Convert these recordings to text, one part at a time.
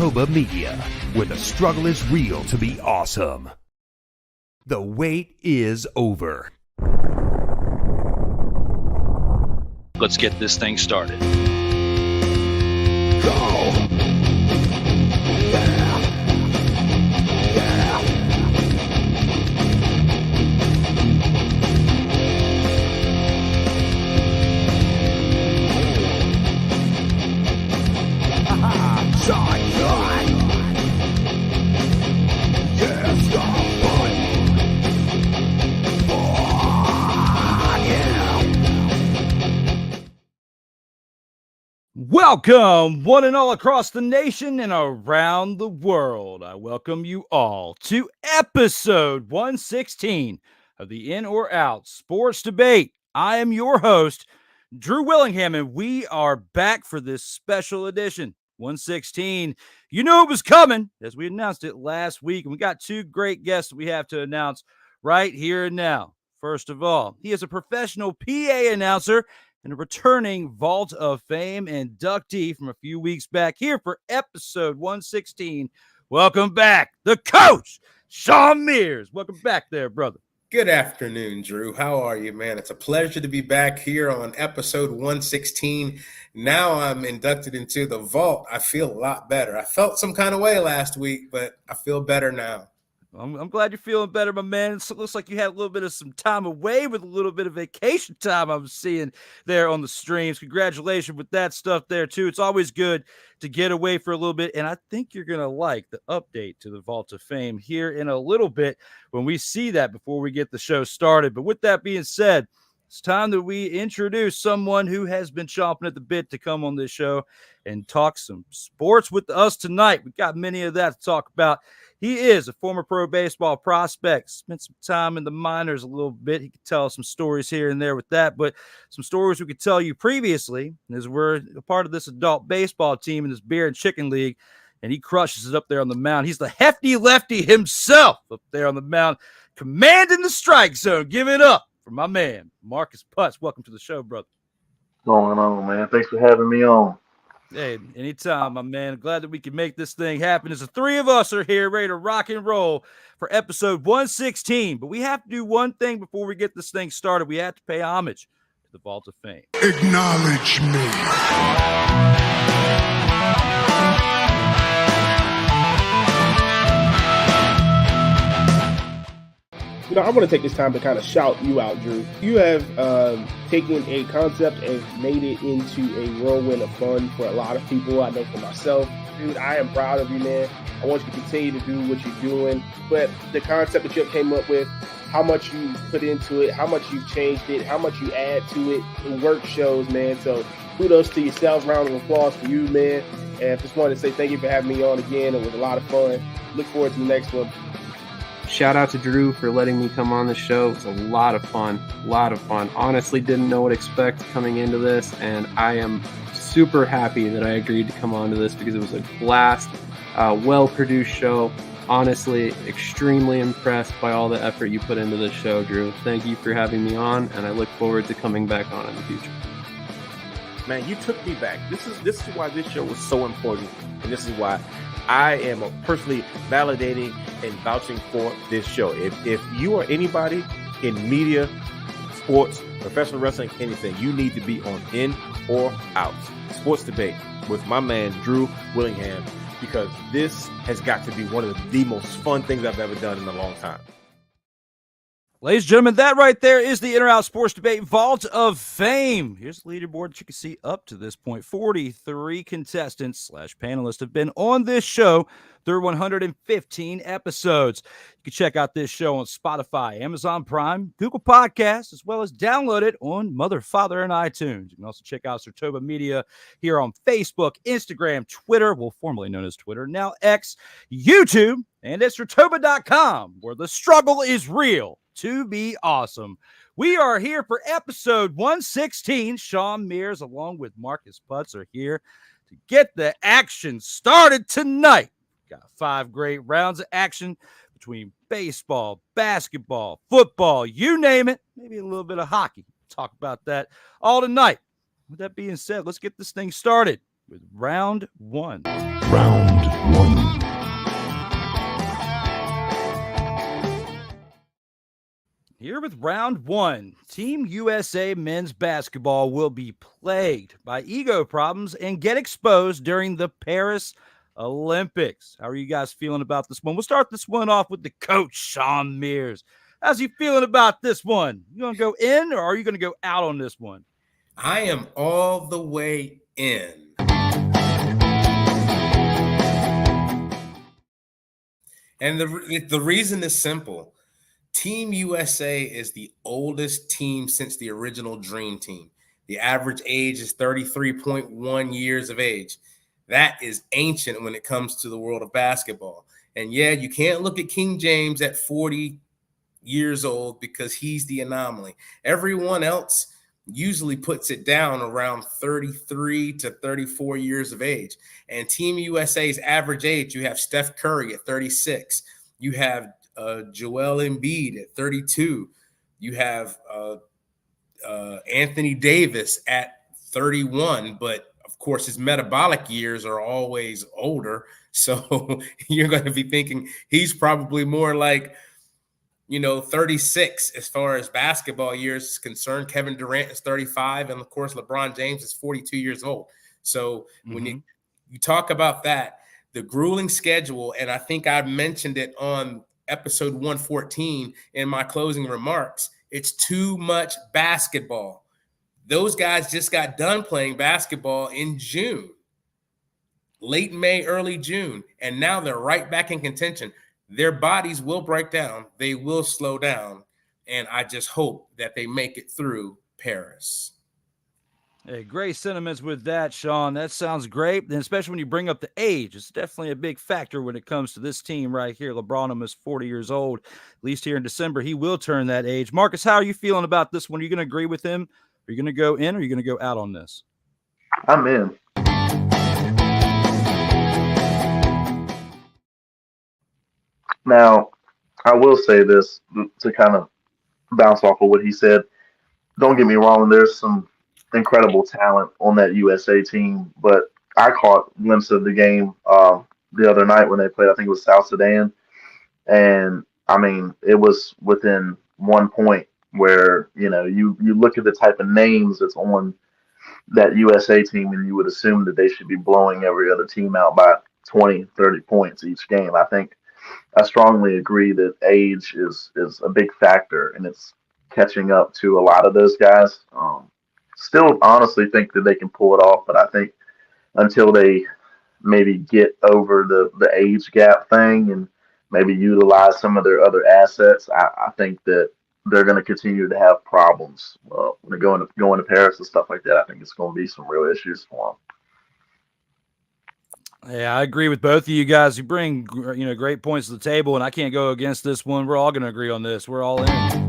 SIRTOBA Media, where the struggle is real to be awesome. The wait is over. Let's get this thing started. Go! Welcome, one and all across the nation and around the world. I welcome you all to episode 116 of the In or Out Sports Debate. I am your host, Drew Willingham, and we are back for this special edition, 116. You knew it was coming, as we announced it last week, and we got two great guests that we have to announce right here and now. First of all, he is a professional PA announcer and a returning Vault of Fame inductee from a few weeks back, here for episode 116. Welcome back, the coach, Shawn Mears. Welcome back there, brother. Good afternoon, Drew. How are you, man? It's a pleasure to be back here on episode 116. Now I'm inducted into the vault. I feel a lot better. I felt some kind of way last week, but I feel better now. I'm glad you're feeling better, my man. It looks like you had a little bit of some time away with a little bit of vacation time I'm seeing there on the streams. Congratulations with that stuff there, too. It's always good to get away for a little bit, and I think you're going to like the update to the Vault of Fame here in a little bit when we see that before we get the show started. But with that being said, it's time that we introduce someone who has been chomping at the bit to come on this show and talk some sports with us tonight. We've got many of that to talk about. He is a former pro baseball prospect, spent some time in the minors a little bit. He could tell us some stories here and there with that, but some stories we could tell you previously is we're a part of this adult baseball team in this beer and chicken league, and he crushes it up there on the mound. He's the hefty lefty himself up there on the mound, commanding the strike zone. Give it up for my man, Marcus Putze. Welcome to the show, brother. What's going on, man? Thanks for having me on. Hey, anytime, my man. Glad that we can make this thing happen. As the three of us are here ready to rock and roll for episode 116. But we have to do one thing before we get this thing started. We have to pay homage to the Vault of Fame. Acknowledge me. You know, I want to take this time to kind of shout you out, Drew. You have taken a concept and made it into a whirlwind of fun for a lot of people. I know for myself, dude, I am proud of you, man. I want you to continue to do what you're doing. But the concept that you came up with, how much you put into it, how much you've changed it, how much you add to it, the work shows, man. So kudos to yourself. Round of applause for you, man. And just wanted to say thank you for having me on again. It was a lot of fun. Look forward to the next one. Shout out to Drew for letting me come on the show. It was a lot of fun. Honestly, didn't know what to expect coming into this, and I am super happy that I agreed to come on to this because it was a blast, well-produced show. Honestly, extremely impressed by all the effort you put into this show, Drew. Thank you for having me on, and I look forward to coming back on in the future. Man, you took me back. This is why this show was so important, and this is why I am personally validating and vouching for this show. If you are anybody in media, sports, professional wrestling, anything, you need to be on In or Out Sports Debate with my man, Drew Willingham, because this has got to be one of the most fun things I've ever done in a long time. Ladies and gentlemen, that right there is the In or Out Sports Debate Vault of Fame. Here's the leaderboard that you can see up to this point. 43 contestants / panelists have been on this show through 115 episodes. You can check out this show on Spotify, Amazon Prime, Google Podcasts, as well as download it on Mother, Father, and iTunes. You can also check out SIRTOBA Media here on Facebook, Instagram, Twitter, well, formerly known as Twitter, now X, YouTube, and at SIRTOBA.com, where the struggle is real to be awesome. We are here for episode 116. Shawn Mears, along with Marcus Putze, are here to get the action started tonight. Got 5 great rounds of action between baseball, basketball, football, you name it, maybe a little bit of hockey. Talk about that all tonight. With that being said, let's get this thing started with round 1. Round 1. Here with round 1, Team USA men's basketball will be plagued by ego problems and get exposed during the Paris Olympics. How are you guys feeling about this one? We'll start this one off with the coach, Shawn Mears. How's he feeling about this one? You going to go in, or are you going to go out on this one? I am all the way in. And the reason is simple. Team USA is the oldest team since the original Dream Team. The average age is 33.1 years of age. That is ancient when it comes to the world of basketball. And yeah, you can't look at King James at 40 years old because he's the anomaly. Everyone else usually puts it down around 33 to 34 years of age. And Team USA's average age, you have Steph Curry at 36. You have Joel Embiid at 32. You have Anthony Davis at 31, but of course his metabolic years are always older. So you're going to be thinking he's probably more like, 36 as far as basketball years is concerned. Kevin Durant is 35, and of course LeBron James is 42 years old. So when you talk about that, the grueling schedule, and I think I mentioned it on episode 114 in my closing remarks, it's too much basketball. Those guys just got done playing basketball in June, late May, early June, and now they're right back in contention. Their bodies will break down. They will slow down, and I just hope that they make it through Paris. Hey, great sentiments with that, Shawn. That sounds great, and especially when you bring up the age. It's definitely a big factor when it comes to this team right here. LeBron almost 40 years old. At least here in December, he will turn that age. Marcus, how are you feeling about this one? Are you going to agree with him? Are you going to go in, or are you going to go out on this? I'm in. Now, I will say this to kind of bounce off of what he said. Don't get me wrong, there's some incredible talent on that USA team, but I caught a glimpse of the game the other night when they played, I think it was South Sudan. And, I mean, it was within 1 point where, you look at the type of names that's on that USA team and you would assume that they should be blowing every other team out by 20, 30 points each game. I strongly agree that age is a big factor, and it's catching up to a lot of those guys. Still honestly think that they can pull it off, but I think until they maybe get over the age gap thing and maybe utilize some of their other assets, I think that they're going to continue to have problems when they're going to Paris and stuff like that. I think it's going to be some real issues for them. Yeah, I agree with both of you guys. You bring, great points to the table, and I can't go against this one. We're all going to agree on this. We're all in.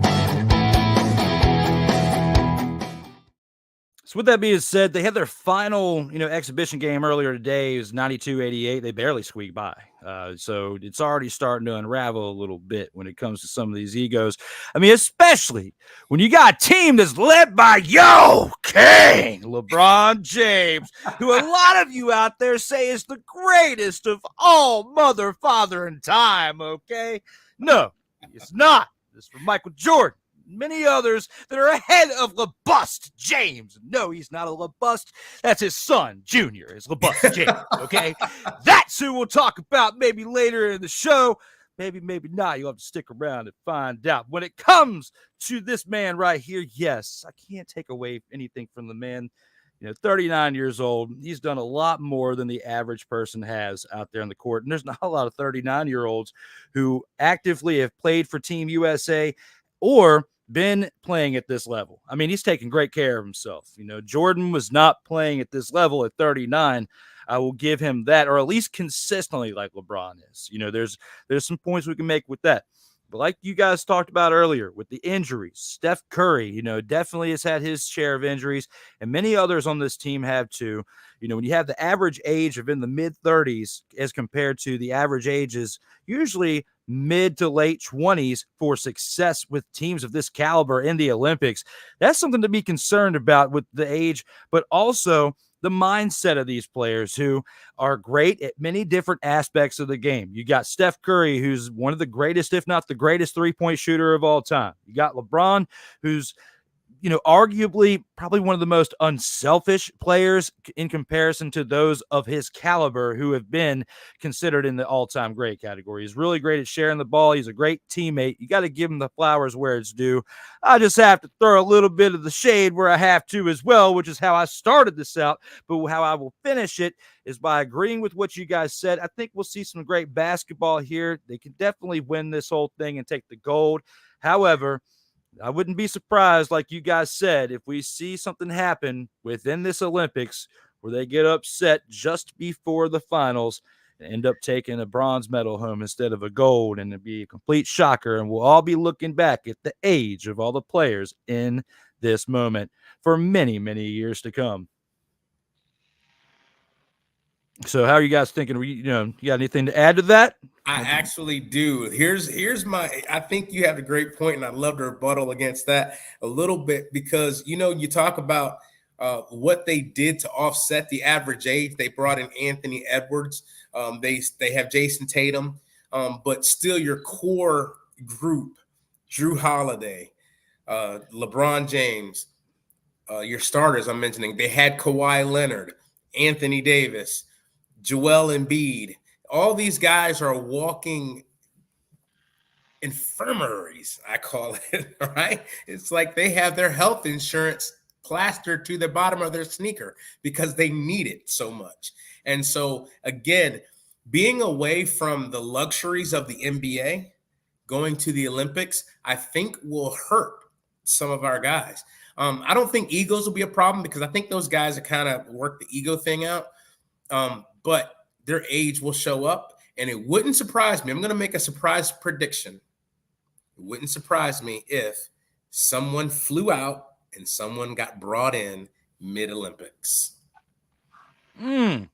So with that being said, they had their final, exhibition game earlier today. It was 92-88. They barely squeaked by. So it's already starting to unravel a little bit when it comes to some of these egos. I mean, especially when you got a team that's led by King LeBron James, who a lot of you out there say is the greatest of all mother, father, and time, okay? No, it's not. It's from Michael Jordan. Many others that are ahead of LeBust James. No, he's not a LeBust. That's his son, Junior, is LeBust James, okay? That's who we'll talk about maybe later in the show. Maybe not. You'll have to stick around and find out. When it comes to this man right here, yes, I can't take away anything from the man. 39 years old. He's done a lot more than the average person has out there on the court. And there's not a lot of 39-year-olds who actively have played for Team USA or been playing at this level. I mean, he's taking great care of himself. Jordan was not playing at this level at 39. I will give him that, or at least consistently like LeBron is. There's some points we can make with that. But like you guys talked about earlier with the injuries, Steph Curry, definitely has had his share of injuries, and many others on this team have too. When you have the average age of in the mid-30s as compared to the average ages usually mid to late 20s for success with teams of this caliber in the Olympics, that's something to be concerned about with the age, but also the mindset of these players who are great at many different aspects of the game. You got Steph Curry, who's one of the greatest, if not the greatest, three-point shooter of all time. You got LeBron, who's arguably probably one of the most unselfish players in comparison to those of his caliber who have been considered in the all-time great category. He's really great at sharing the ball. He's a great teammate. You got to give him the flowers where it's due. I just have to throw a little bit of the shade where I have to as well, which is how I started this out. But how I will finish it is by agreeing with what you guys said. I think we'll see some great basketball here. They can definitely win this whole thing and take the gold. However, I wouldn't be surprised, like you guys said, if we see something happen within this Olympics where they get upset just before the finals and end up taking a bronze medal home instead of a gold, and it'd be a complete shocker. And we'll all be looking back at the age of all the players in this moment for many, many years to come. So how are you guys thinking? You got anything to add to that? I actually do. Here's my, I think you have a great point, and I'd love to rebuttal against that a little bit, because, you talk about what they did to offset the average age. They brought in Anthony Edwards. They have Jason Tatum, but still your core group, Drew Holiday, LeBron James, your starters I'm mentioning, they had Kawhi Leonard, Anthony Davis, Joel Embiid. All these guys are walking infirmaries, I call it, right? It's like they have their health insurance plastered to the bottom of their sneaker because they need it so much. And so, again, being away from the luxuries of the NBA, going to the Olympics, I think will hurt some of our guys. I don't think egos will be a problem, because I think those guys are kind of work the ego thing out. But their age will show up, and it wouldn't surprise me. I'm going to make a surprise prediction. It wouldn't surprise me if someone flew out and someone got brought in mid-Olympics. I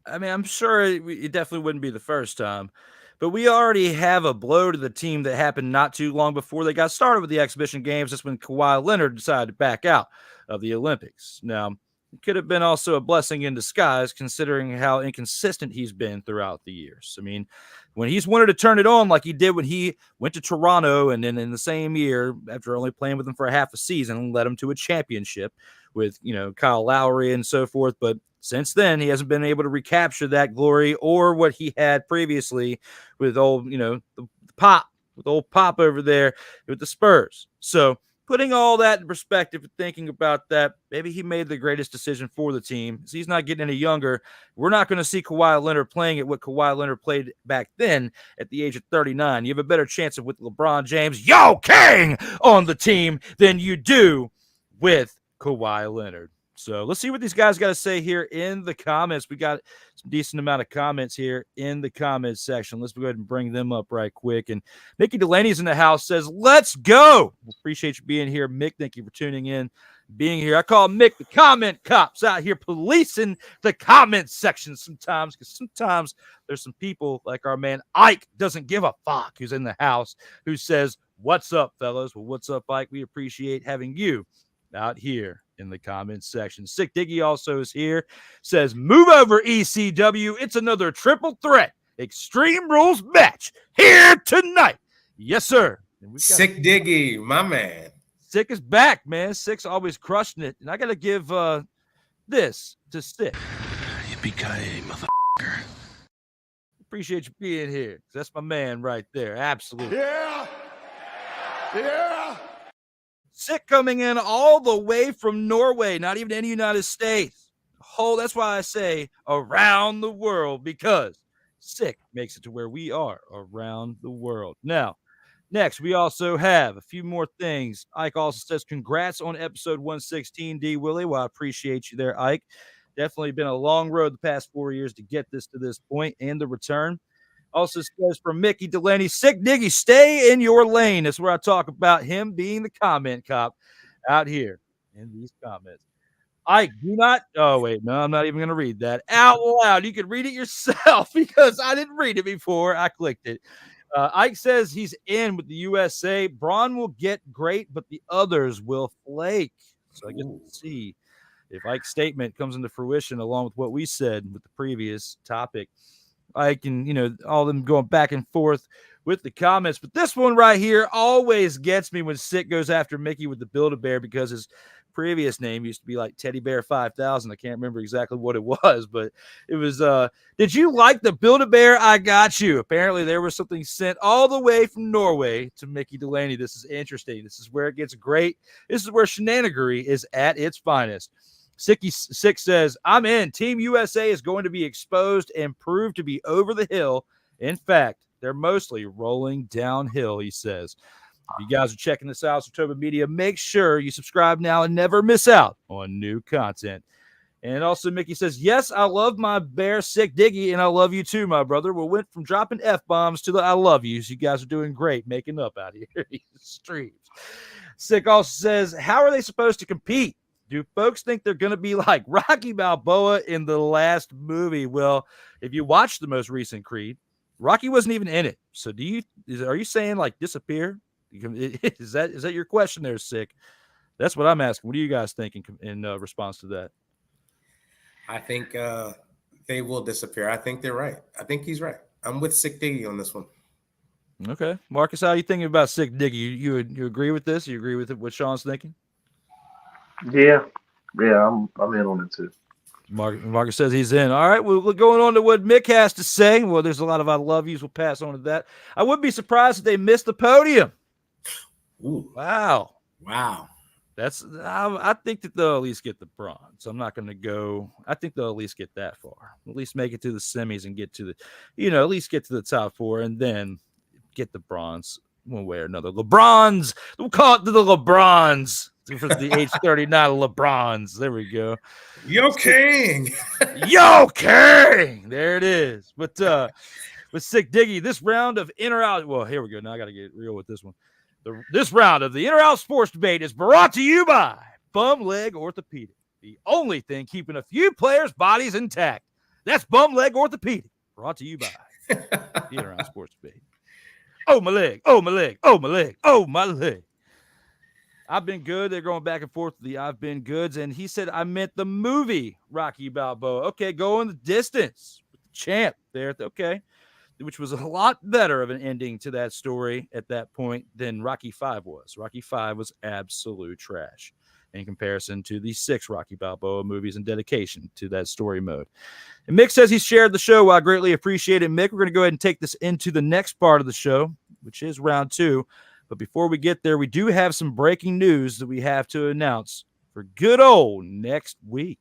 mean, I'm sure it definitely wouldn't be the first time, but we already have a blow to the team that happened not too long before they got started with the exhibition games. That's when Kawhi Leonard decided to back out of the Olympics. Now, it could have been also a blessing in disguise, considering how inconsistent he's been throughout the years. I mean, when he's wanted to turn it on like he did when he went to Toronto, and then in the same year, after only playing with him for a half a season, led him to a championship with, Kyle Lowry and so forth. But since then, he hasn't been able to recapture that glory or what he had previously with old, the old Pop over there with the Spurs. So, putting all that in perspective and thinking about that, maybe he made the greatest decision for the team. He's not getting any younger. We're not going to see Kawhi Leonard playing at what Kawhi Leonard played back then at the age of 39. You have a better chance of with LeBron James, King, on the team than you do with Kawhi Leonard. So let's see what these guys got to say here in the comments. We got some decent amount of comments here in the comments section. Let's go ahead and bring them up right quick. And Mickey Delaney's in the house, says, let's go. Appreciate you being here, Mick. Thank you for tuning in, being here. I call Mick the comment cops out here policing the comment section sometimes, because sometimes there's some people like our man Ike doesn't give a fuck, who's in the house, who says, what's up, fellas? Well, what's up, Ike? We appreciate having you out here in the comments section. Sick Diggy also is here, says, move over, ECW. It's another triple threat Extreme Rules match here tonight. Yes, sir. Sick Diggy, my man. Sick is back, man. Sick's always crushing it. And I got to give this to Sick. Yippee-ki-yay, motherfucker. Appreciate you being here. That's my man right there. Absolutely. Yeah. Yeah. Sick coming in all the way from Norway, not even in the United States. That's why I say around the world, because Sick makes it to where we are around the world. Now, next, we also have a few more things. Ike also says, congrats on episode 116, D. Willie. Well, I appreciate you there, Ike. Definitely been a long road the past 4 years to get this to this point and the return. Also says from Mickey Delaney, Sick Diggy, stay in your lane. That's where I talk about him being the comment cop out here in these comments. Ike, do not. Oh, wait. No, I'm not even going to read that out loud. You can read it yourself because I didn't read it before I clicked it. Ike says he's in with the USA. Braun will get great, but the others will flake. So I get to see if Ike's statement comes into fruition along with what we said with the previous topic, Ike and, all them going back and forth with the comments. But this one right here always gets me when Sick goes after Mickey with the Build-A-Bear, because his previous name used to be like Teddy Bear 5000. I can't remember exactly what it was, but it was, did you like the Build-A-Bear? I got you. Apparently there was something sent all the way from Norway to Mickey Delaney. This is interesting. This is where it gets great. This is where shenanigery is at its finest. Sick says, I'm in. Team USA is going to be exposed and proved to be over the hill. In fact, they're mostly rolling downhill, he says. If you guys are checking this out, SIRTOBA Media, make sure you subscribe now and never miss out on new content. And also, Mickey says, yes, I love my bear, Sick Diggy, and I love you too, my brother. We went from dropping F-bombs to the I love yous. You guys are doing great making up out here. Streams. Sick also says, how are they supposed to compete? Do folks think they're going to be like Rocky Balboa in the last movie? Well, if you watch the most recent Creed, Rocky wasn't even in it. So are you saying like disappear? Is that your question there, Sick? That's what I'm asking. What are you guys thinking in response to that? I think they will disappear. I think they're right. I think he's right. I'm with Sick Diggy on this one. Okay. Marcus, how are you thinking about Sick Diggy? You agree with this? You agree with what Shawn's thinking? Yeah, I'm in on it too. Marcus says he's in. All right, we're going on to what Mick has to say. Well, there's a lot of I love yous. We'll pass on to that. I would be surprised if they missed the podium. Ooh. Wow. I think that they'll at least get the bronze. I'm not going to go. I think they'll at least get that far. At least make it to the semis and get to the, at least get to the top four and then get the bronze one way or another. LeBrons. We'll call it the LeBrons. For the age 39 LeBrons. There we go. Yo King. Yo King. There it is. But with Sick Diggy, this round of in or out. Well, here we go. Now I got to get real with this one. This round of the in or out sports debate is brought to you by Bum Leg Orthopedic. The only thing keeping a few players' bodies intact. That's Bum Leg Orthopedic. Brought to you by the in or out sports debate. Oh, my leg. Oh, my leg. Oh, my leg. Oh, my leg. I've been good. They're going back and forth with the I've been goods. And he said, I meant the movie Rocky Balboa. Okay, go in the distance with the champ there. Okay, which was a lot better of an ending to that story at that point than Rocky 5 was. Rocky 5 was absolute trash in comparison to the 6 Rocky Balboa movies and dedication to that story mode. And Mick says he shared the show. Well, I greatly appreciate it, Mick. We're going to go ahead and take this into the next part of the show, which is round 2. But before we get there, we do have some breaking news that we have to announce for good old next week.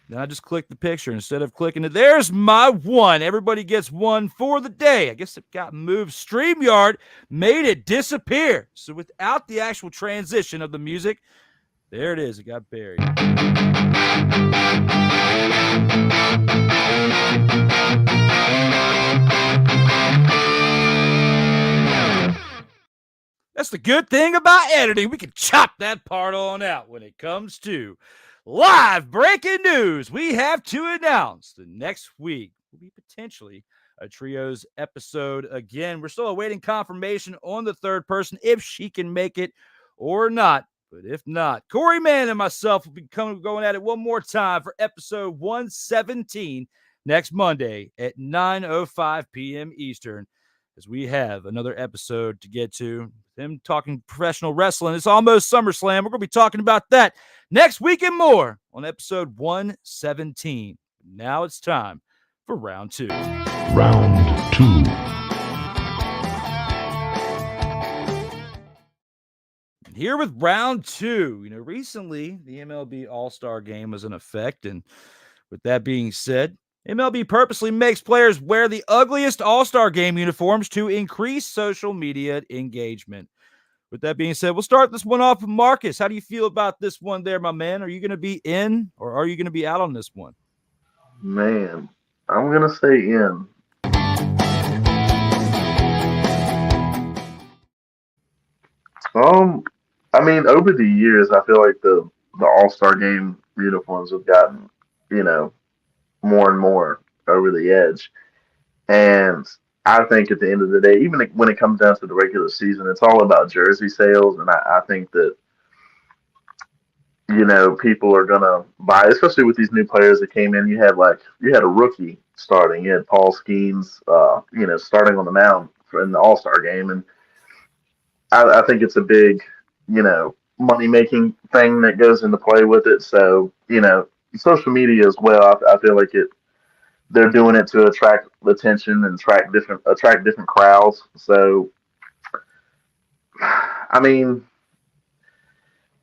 Then I just clicked the picture instead of clicking it. There's my one. Everybody gets one for the day. I guess it got moved. StreamYard made it disappear. So without the actual transition of the music, there it is. It got buried. That's the good thing about editing. We can chop that part on out when it comes to live breaking news. We have to announce the next week will be potentially a trios episode again. We're still awaiting confirmation on the third person if she can make it or not. But if not, Corey Mann and myself will be going at it one more time for episode 117 next Monday at 9:05 p.m. Eastern, as we have another episode to get to. Them talking professional wrestling. It's almost SummerSlam. We're going to be talking about that next week and more on episode 117. Now it's time for round 2. Round 2. And here with round 2, recently the MLB All-Star Game was in effect. And with that being said, MLB purposely makes players wear the ugliest All-Star Game uniforms to increase social media engagement. With that being said, we'll start this one off with Marcus. How do you feel about this one there, my man? Are you going to be in or are you going to be out on this one? Man, I'm going to say in. Over the years, I feel like the All-Star Game uniforms have gotten, more and more over the edge. And I think at the end of the day, even when it comes down to the regular season, it's all about jersey sales. And I think that people are gonna buy, especially with these new players that came in. You had a rookie starting. You had Paul Skeens, starting on the mound in the All Star game, and I think it's a big, money making thing that goes into play with it. So social media as well. I feel like they're doing it to attract attention and attract different crowds. So I mean,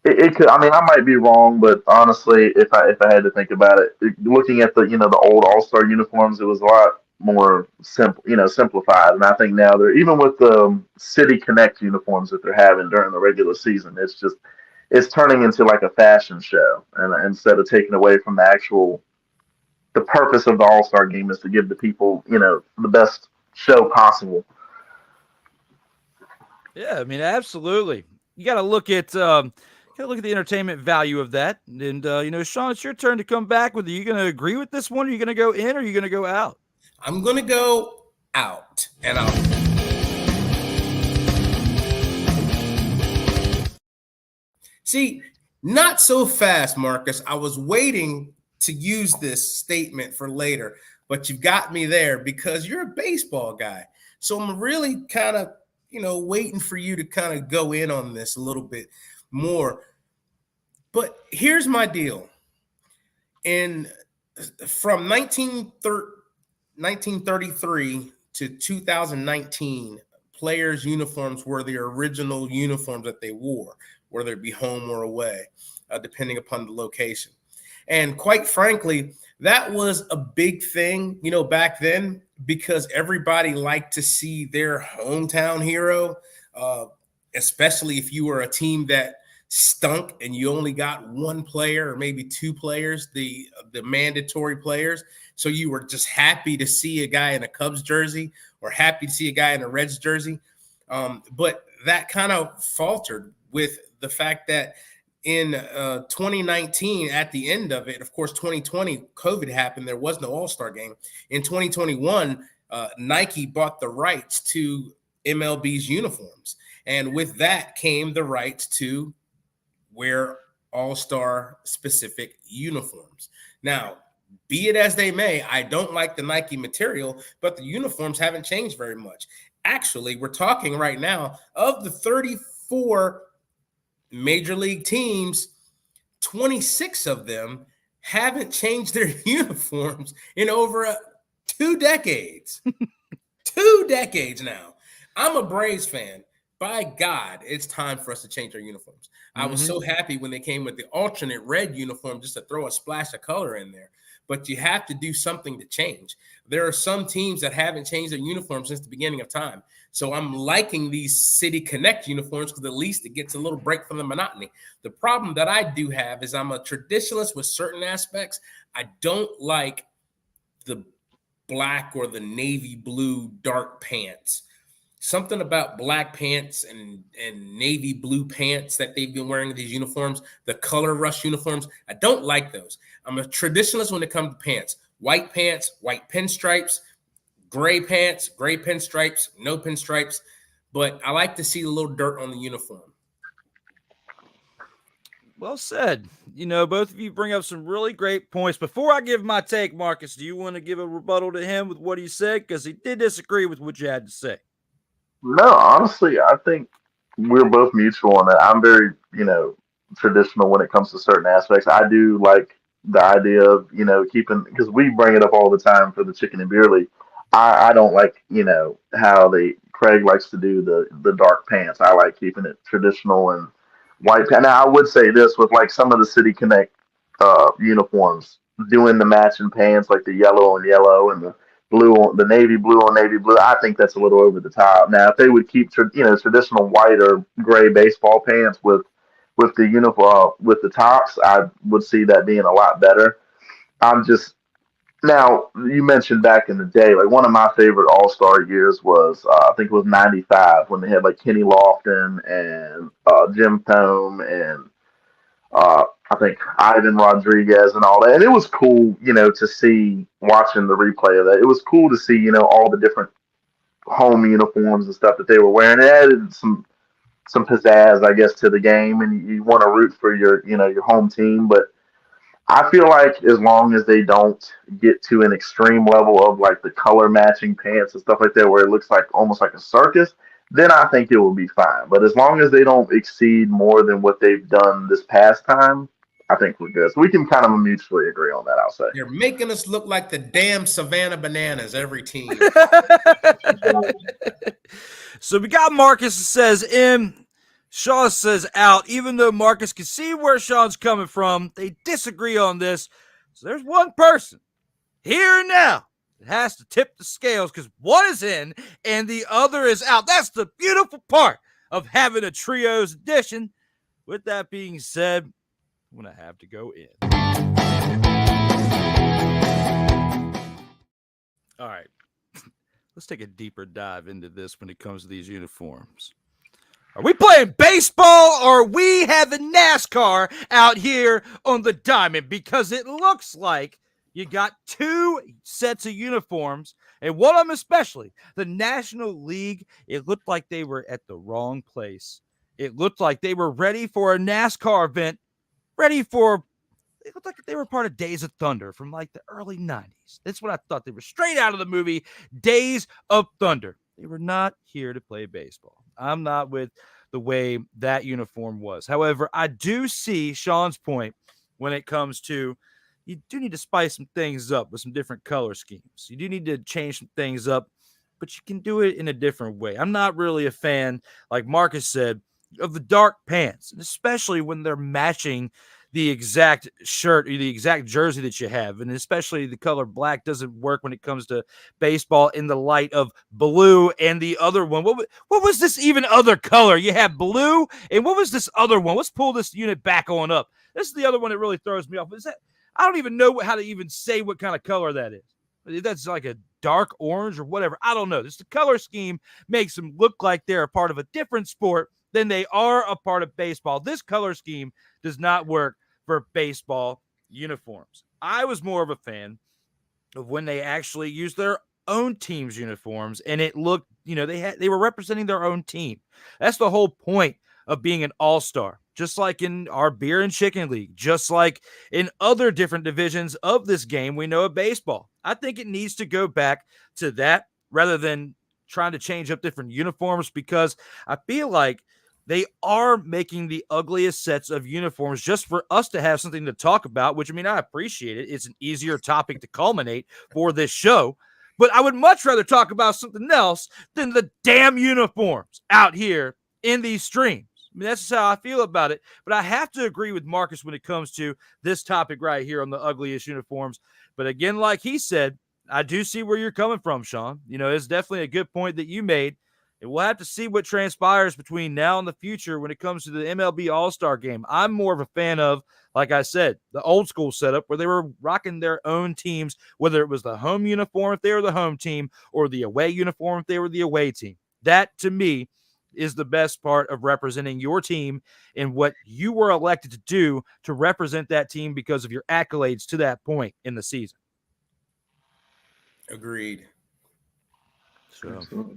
it could. I mean, I might be wrong, but honestly, if I had to think about it, looking at the old All Star uniforms, it was a lot more simple, simplified. And I think now they're even with the City Connect uniforms that they're having during the regular season, it's turning into like a fashion show, and instead of taking away from the purpose of the All Star game is to give the people the best show possible. Yeah, I mean, absolutely. You got to look at the entertainment value of that. And Shawn, it's your turn to come back with. Are you going to agree with this one? Are you going to go in, or are you going to go out? I'm going to go out, and I'll. See, not so fast, Marcus. I was waiting to use this statement for later, but you've got me there because you're a baseball guy. So I'm really kind of, waiting for you to kind of go in on this a little bit more. But here's my deal. From 1933 to 2019, players' uniforms were the original uniforms that they wore, whether it be home or away, depending upon the location. And quite frankly, that was a big thing, back then, because everybody liked to see their hometown hero, especially if you were a team that stunk and you only got one player or maybe two players, the mandatory players. So you were just happy to see a guy in a Cubs jersey or happy to see a guy in a Reds jersey. But that kind of faltered with the fact that in 2019, at the end of it, of course, 2020, COVID happened. There was no All-Star game. In 2021, Nike bought the rights to MLB's uniforms. And with that came the rights to wear All-Star specific uniforms. Now, be it as they may, I don't like the Nike material, but the uniforms haven't changed very much. Actually, we're talking right now of the 34 major league teams, 26 of them haven't changed their uniforms in over 2 decades. 2 decades now. I'm a Braves fan. By God, it's time for us to change our uniforms. I was so happy when they came with the alternate red uniform just to throw a splash of color in there. But you have to do something to change. There are some teams that haven't changed their uniforms since the beginning of time. So I'm liking these City Connect uniforms because at least it gets a little break from the monotony. The problem that I do have is I'm a traditionalist with certain aspects. I don't like the black or the navy blue dark pants. Something about black pants and navy blue pants that they've been wearing these uniforms, the color rush uniforms, I don't like those. I'm a traditionalist when it comes to pants, white pinstripes, gray pants, gray pinstripes, no pinstripes, but I like to see a little dirt on the uniform. Well said. Both of you bring up some really great points. Before I give my take, Marcus, do you want to give a rebuttal to him with what he said? Because he did disagree with what you had to say. No, honestly, I think we're both mutual in that. I'm very, traditional when it comes to certain aspects. I do like the idea of, keeping, because we bring it up all the time for the chicken and beer league. I don't like, how Craig likes to do the dark pants. I like keeping it traditional and white pants. Now, I would say this with like some of the City Connect uniforms, doing the matching pants, like the yellow on yellow and the navy blue on navy blue. I think that's a little over the top. Now, if they would keep traditional white or gray baseball pants with the uniform with the tops, I would see that being a lot better. Now you mentioned back in the day, like one of my favorite All-Star years was I think it was '95 when they had like Kenny Lofton and Jim Thome and I think Ivan Rodriguez and all that. And it was cool, to see watching the replay of that. It was cool to see, all the different home uniforms and stuff that they were wearing. It added some some pizzazz, I guess, to the game, and you want to root for your home team. But I feel like as long as they don't get to an extreme level of like the color matching pants and stuff like that, where it looks like almost like a circus, then I think it will be fine. But as long as they don't exceed more than what they've done this past time, I think we're good. So we can kind of mutually agree on that, I'll say. You're making us look like the damn Savannah Bananas, every team. So we got Marcus says in, Shaw says out. Even though Marcus can see where Sean's coming from, they disagree on this. So there's one person here and now that has to tip the scales because one is in and the other is out. That's the beautiful part of having a trios edition. With that being said, I'm going to have to go in. All right. Let's take a deeper dive into this when it comes to these uniforms. Are we playing baseball or are we having NASCAR out here on the diamond? Because it looks like you got two sets of uniforms, and one of them especially, the National League, it looked like they were at the wrong place. It looked like they were ready for a NASCAR event, it looked like they were part of Days of Thunder from like the early 90s. That's what I thought. They were straight out of the movie Days of Thunder. They were not here to play baseball. I'm not with the way that uniform was. However, I do see Shawn's point when it comes to you do need to spice some things up with some different color schemes. You do need to change some things up, but you can do it in a different way. I'm not really a fan, like Marcus said, of the dark pants, and especially when they're matching the exact shirt or the exact jersey that you have. And especially the color black doesn't work when it comes to baseball in the light of blue and the other one. What was this even other color? You have blue, and what was this other one? Let's pull this unit back on up. This is the other one that really throws me off. I don't even know how to even say what kind of color that is. If that's like a dark orange or whatever, I don't know. Just the color scheme makes them look like they're a part of a different sport than they are a part of baseball. This color scheme does not work for baseball uniforms. I was more of a fan of when they actually used their own team's uniforms, and it looked, they were representing their own team. That's the whole point of being an all-star. Just like in our beer and chicken league, just like in other different divisions of this game we know of baseball. I think it needs to go back to that rather than trying to change up different uniforms, because I feel like they are making the ugliest sets of uniforms just for us to have something to talk about, which, I appreciate it. It's an easier topic to culminate for this show, but I would much rather talk about something else than the damn uniforms out here in these streams. That's just how I feel about it, but I have to agree with Marcus when it comes to this topic right here on the ugliest uniforms. But again, like he said, I do see where you're coming from, Shawn. It's definitely a good point that you made. And we'll have to see what transpires between now and the future when it comes to the MLB All-Star Game. I'm more of a fan of, like I said, the old school setup where they were rocking their own teams, whether it was the home uniform if they were the home team or the away uniform if they were the away team. That, to me, is the best part of representing your team and what you were elected to do to represent that team because of your accolades to that point in the season. Agreed. So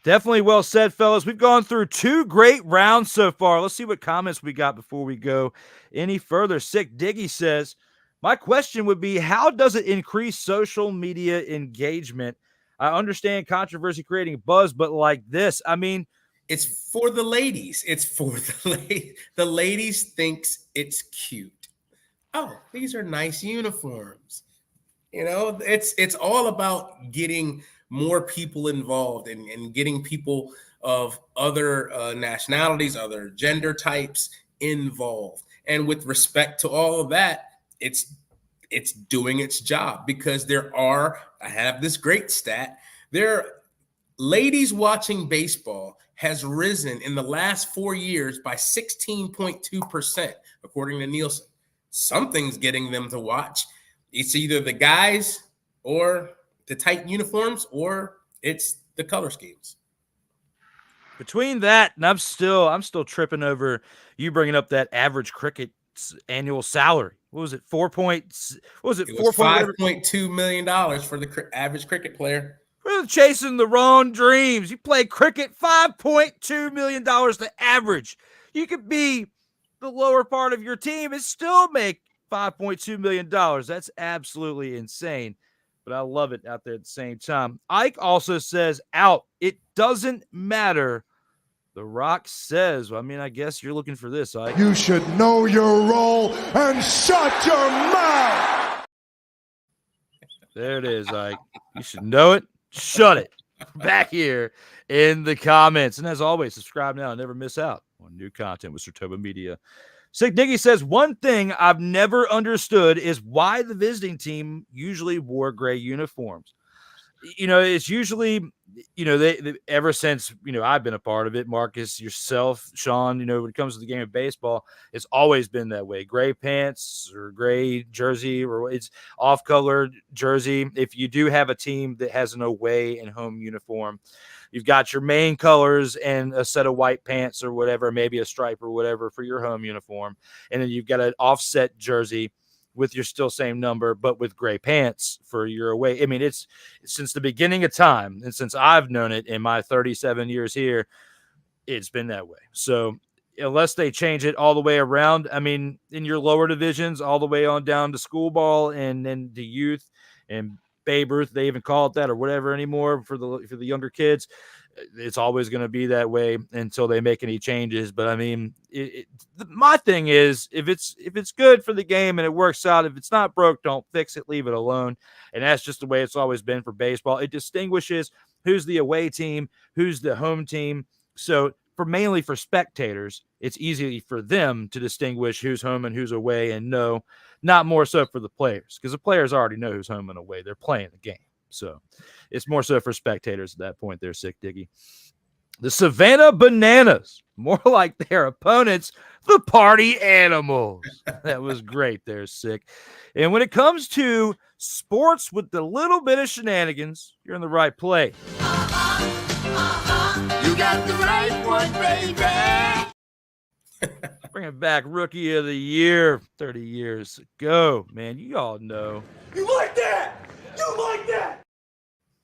definitely well said, fellas. We've gone through two great rounds so far. Let's see what comments we got before we go any further. Sick Diggy says, my question would be, how does it increase social media engagement? I understand controversy creating buzz, but like this, it's for the ladies. It's for the ladies. The ladies thinks it's cute. Oh, these are nice uniforms. It's all about getting more people involved and getting people of other nationalities, other gender types involved. And with respect to all of that, it's doing its job, because I have this great stat, ladies watching baseball has risen in the last 4 years by 16.2%, according to Nielsen. Something's getting them to watch. It's either the guys or the tight uniforms, or it's the color schemes. Between that, and I'm still tripping over you bringing up that average cricket's annual salary. What was it? It was $5.2 million for the average cricket player. We're chasing the wrong dreams. You play cricket, $5.2 million to average. You could be the lower part of your team and still make $5.2 million. That's absolutely insane. But I love it out there at the same time. Ike also says, out. It doesn't matter. The Rock says, I mean, I guess you're looking for this, Ike. You should know your role and shut your mouth. There it is, Ike. You should know it. Shut it. Back here in the comments. And as always, subscribe now and never miss out on new content with SIRTOBA Media. Sick Diggy says, one thing I've never understood is why the visiting team usually wore gray uniforms. You know, it's usually, you know, they ever since, you know, I've been a part of it, Marcus, yourself, Shawn, you know, when it comes to the game of baseball, it's always been that way. Gray pants or gray jersey, or it's off-colored jersey. If you do have a team that has an away and home uniform, you've got your main colors and a set of white pants or whatever, maybe a stripe or whatever for your home uniform. And then you've got an offset jersey with your still same number, but with gray pants for your away. I mean, it's since the beginning of time, and since I've known it in my 37 years here, it's been that way. So unless they change it all the way around, I mean, in your lower divisions, all the way on down to school ball and then the youth and Babe Ruth, they even call it that or whatever anymore for the younger kids. It's always going to be that way until they make any changes. But I mean, my thing is, if it's good for the game and it works out, if it's not broke, don't fix it, leave it alone. And that's just the way it's always been for baseball. It distinguishes who's the away team, who's the home team. So mainly for spectators, it's easy for them to distinguish who's home and who's away, and no, not more so for the players, because the players already know who's home and away. They're playing the game. So it's more so for spectators at that point there, Sick Diggy. The Savannah Bananas, more like their opponents, the Party Animals. That was great there, Sick. And when it comes to sports with a little bit of shenanigans, you're in the right place. You got the right one, baby. Bringing back Rookie of the Year 30 years ago. Man, you all know. You like that? You like that?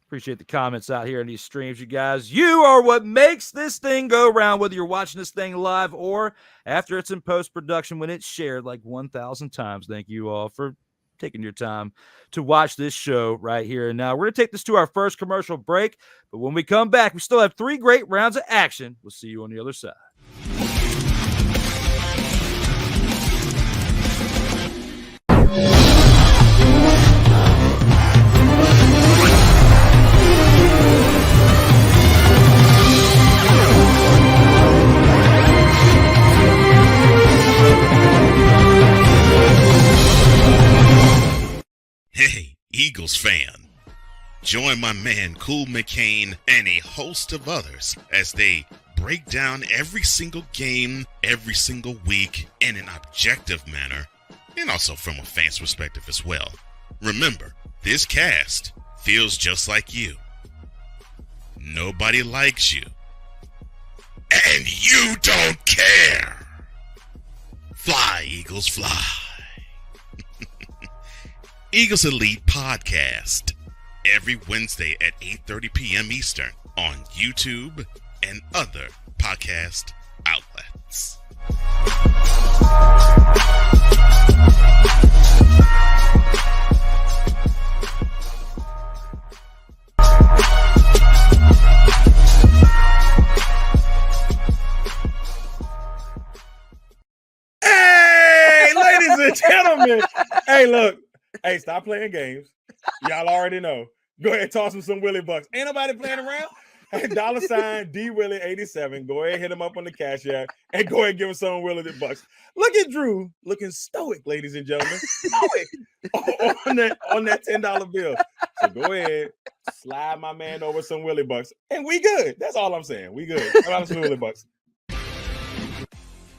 Appreciate the comments out here in these streams, you guys. You are what makes this thing go around, whether you're watching this thing live or after it's in post-production when it's shared like 1,000 times. Thank you all for taking your time to watch this show right here and now. We're going to take this to our first commercial break, but when we come back, we still have 3 great rounds of action. We'll see you on the other side. Hey, Eagles fan, join my man Cool McCain and a host of others as they break down every single game, every single week in an objective manner, and also from a fan's perspective as well. Remember, this cast feels just like you. Nobody likes you. And you don't care. Fly, Eagles, fly. Eagles Elite Podcast, every Wednesday at 8:30 p.m. Eastern on YouTube and other podcast outlets. Hey, ladies and gentlemen. Hey, look. Hey, stop playing games. Y'all already know. Go ahead and toss him some Willie Bucks. Ain't nobody playing around. Hey, $sign DWillie87. Go ahead, hit him up on the Cash App, and go ahead and give him some Willie Bucks. Look at Drew looking stoic, ladies and gentlemen. Stoic on that $10 bill. So go ahead, slide my man over some Willie Bucks, and we good. That's all I'm saying. We good. How about some Willie Bucks?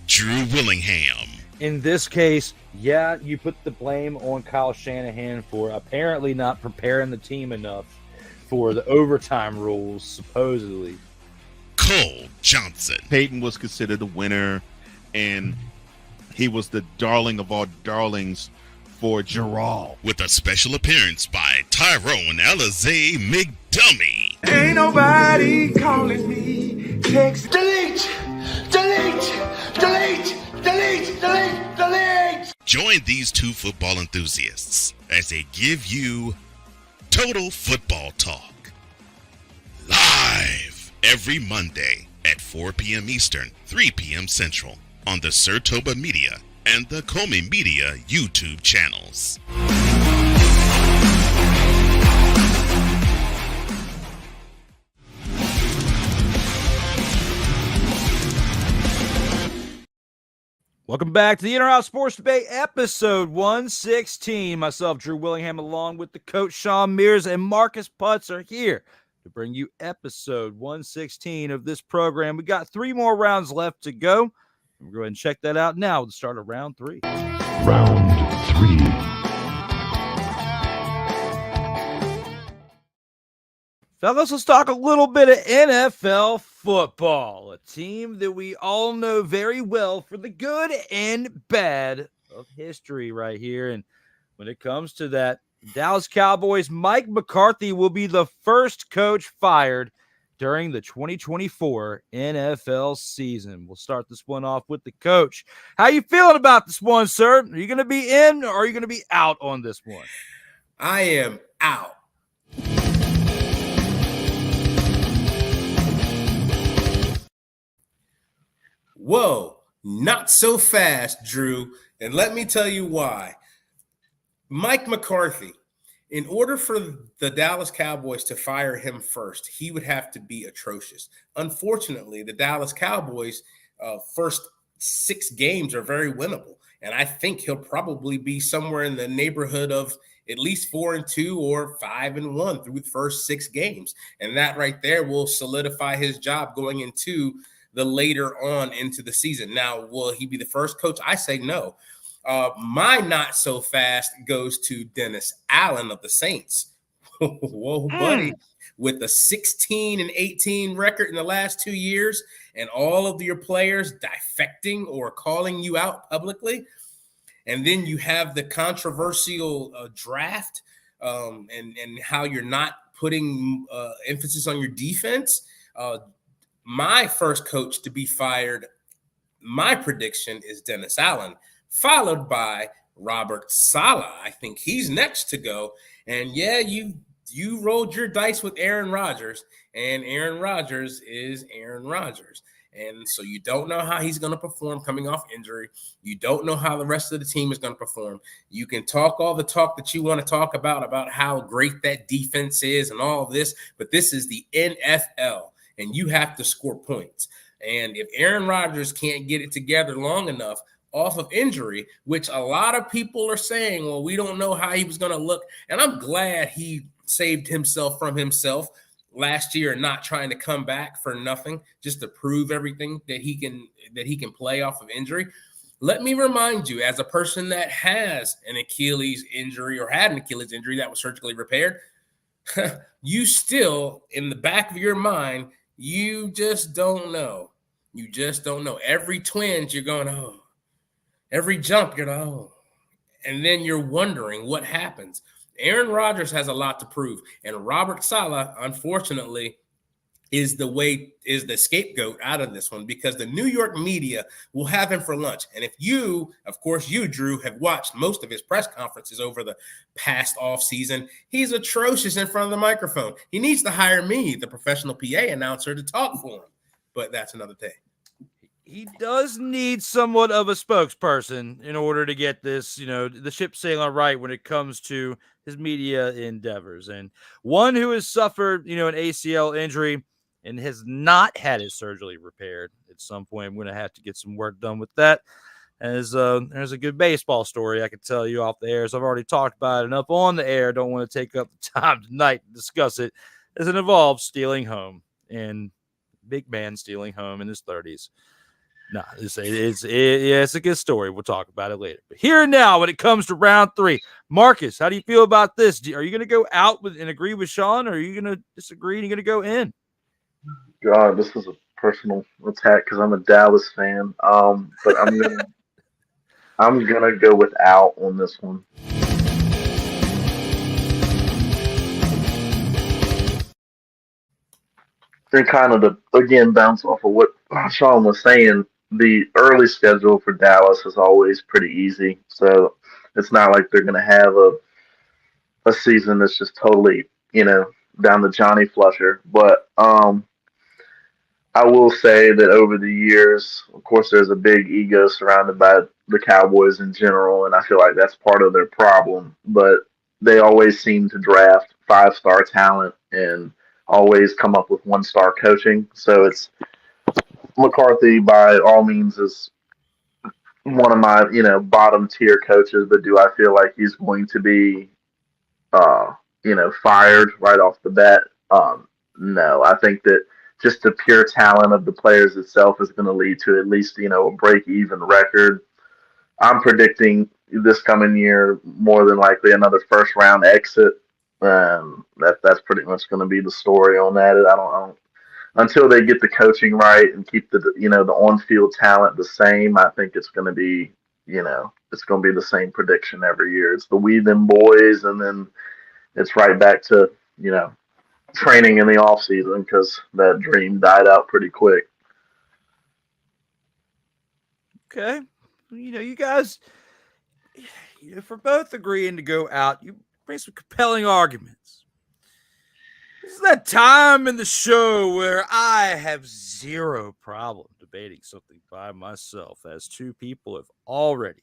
Drew Willingham. In this case, yeah, you put the blame on Kyle Shanahan for apparently not preparing the team enough for the overtime rules, supposedly. Cole Johnson. Peyton was considered a winner, and he was the darling of all darlings for Gerald. With a special appearance by Tyrone Alizé McDummy. Ain't nobody calling me. Text. Delete. Join these two football enthusiasts as they give you Total Football Talk. Live every Monday at 4 p.m. Eastern, 3 p.m. Central on the SIRTOBA Media and the Comey Media YouTube channels. Welcome back to the In or Out Sports Debate, episode 116. Myself, Drew Willingham, along with the coach Shawn, Mears, and Marcus Putze are here to bring you episode 116 of this program. We got 3 more rounds left to go. We'll go ahead and check that out now with the start of round 3. Round 3. Fellas, let's talk a little bit of NFL football, a team that we all know very well for the good and bad of history right here. And when it comes to that, Dallas Cowboys Mike McCarthy will be the first coach fired during the 2024 NFL season. We'll start this one off with the coach. How you feeling about this one, sir? Are you going to be in or are you going to be out on this one? I am out. Whoa, not so fast, Drew. And let me tell you why. Mike McCarthy, in order for the Dallas Cowboys to fire him first, he would have to be atrocious. Unfortunately, the Dallas Cowboys' first 6 games are very winnable. And I think he'll probably be somewhere in the neighborhood of at least 4-2 or 5-1 through the first 6 games. And that right there will solidify his job going into the later on into the season. Now, will he be the first coach? I say no. My not so fast goes to Dennis Allen of the Saints. Whoa, buddy. With a 16-18 record in the last 2 years and all of your players defecting or calling you out publicly. And then you have the controversial draft and how you're not putting emphasis on your defense. My first coach to be fired, my prediction is Dennis Allen, followed by Robert Saleh. I think he's next to go. And yeah, you rolled your dice with Aaron Rodgers, and Aaron Rodgers is Aaron Rodgers. And so you don't know how he's going to perform coming off injury. You don't know how the rest of the team is going to perform. You can talk all the talk that you want to talk about how great that defense is and all of this, but this is the NFL. And you have to score points. And if Aaron Rodgers can't get it together long enough off of injury, which a lot of people are saying, well, we don't know how he was going to look. And I'm glad he saved himself from himself last year and not trying to come back for nothing, just to prove everything that he can play off of injury. Let me remind you, as a person that has an Achilles injury or had an Achilles injury that was surgically repaired, you still, in the back of your mind, you just don't know. You just don't know. Every twinge, you're going, oh. Every jump, you're going, oh. And then you're wondering what happens. Aaron Rodgers has a lot to prove. And Robert Saleh, unfortunately, is the scapegoat out of this one, because the New York media will have him for lunch. And if you, of course, you, Drew, have watched most of his press conferences over the past offseason, he's atrocious in front of the microphone. He needs to hire me, the professional PA announcer, to talk for him. But that's another day. He does need somewhat of a spokesperson in order to get this, the ship sailing right when it comes to his media endeavors. And one who has suffered, an ACL injury and has not had his surgery repaired. At some point, I'm going to have to get some work done with that. There's a good baseball story I could tell you off the air. So I've already talked about it enough on the air. Don't want to take up the time tonight to discuss it, as it involves stealing home and big man stealing home in his 30s. No, it's a good story. We'll talk about it later. But here and now, when it comes to round 3, Marcus, how do you feel about this? Are you going to go out and agree with Shawn, or are you going to disagree and you're going to go in? God, this is a personal attack because I'm a Dallas fan. But I'm gonna go with out on this one. and kind of to, again, bounce off of what Shawn was saying, the early schedule for Dallas is always pretty easy. So it's not like they're going to have a season that's just totally, down the Johnny Flusher. But I will say that over the years, of course, there's a big ego surrounded by the Cowboys in general, and I feel like that's part of their problem. But they always seem to draft 5-star talent and always come up with 1-star coaching. So it's McCarthy, by all means, is one of my bottom tier coaches. But do I feel like he's going to be fired right off the bat? No, I think that just the pure talent of the players itself is going to lead to at least, a break-even record. I'm predicting this coming year more than likely another first-round exit. That's pretty much going to be the story on that. I don't until they get the coaching right and keep the on-field talent the same. I think it's going to be the same prediction every year. It's the we them boys, and then it's right back to training in the off season because that dream died out pretty quick. Okay. You guys, for both agreeing to go out, you bring some compelling arguments. This is that time in the show where I have zero problem debating something by myself, as two people have already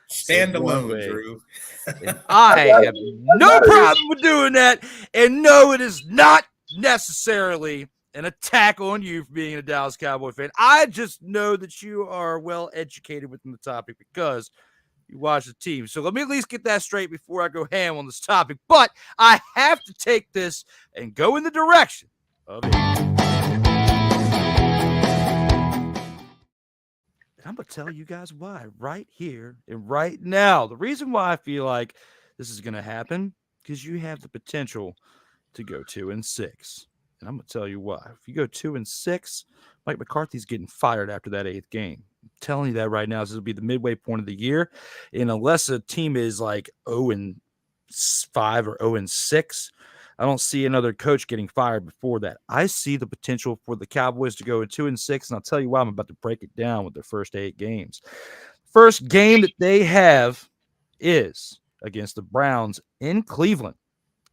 stand alone, Drew. And I have no problem with doing that. And no, it is not necessarily an attack on you for being a Dallas Cowboy fan. I just know that you are well educated within the topic because you watch the team. So let me at least get that straight before I go ham on this topic. But I have to take this and go in the direction of it. And I'm going to tell you guys why right here and right now. The reason why I feel like this is going to happen, because you have the potential to go 2-6. And I'm going to tell you why. If you go 2-6, Mike McCarthy's getting fired after that 8th game. I'm telling you that right now. This will be the midway point of the year. And unless a team is like 0-5 or 0-6, I don't see another coach getting fired before that. I see the potential for the Cowboys to go 2-6, and I'll tell you why. I'm about to break it down with their first 8 games. First game that they have is against the Browns in Cleveland.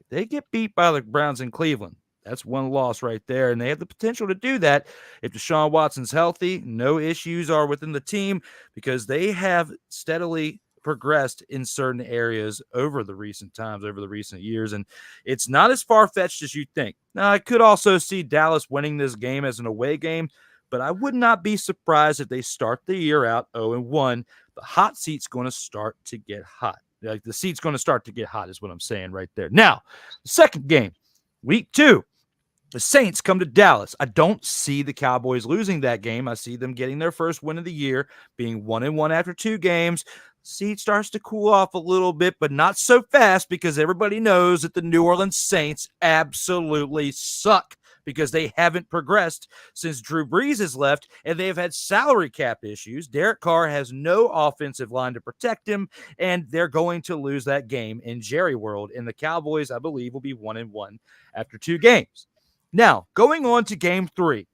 If they get beat by the Browns in Cleveland, that's one loss right there, and they have the potential to do that if Deshaun Watson's healthy. No issues are within the team because they have steadily progressed in certain areas over the recent times, over the recent years, and it's not as far-fetched as you think. Now, I could also see Dallas winning this game as an away game, but I would not be surprised if they start the year out 0-1. The hot seat's going to start to get hot. Like the seat's going to start to get hot is what I'm saying right there. Now, the second game, week 2. The Saints come to Dallas. I don't see the Cowboys losing that game. I see them getting their first win of the year, being 1-1 after 2 games. Seed starts to cool off a little bit, but not so fast because everybody knows that the New Orleans Saints absolutely suck because they haven't progressed since Drew Brees has left, and they have had salary cap issues. Derek Carr has no offensive line to protect him, and they're going to lose that game in Jerry World. And the Cowboys, I believe, will be 1-1 after 2 games. Now, going on to game 3,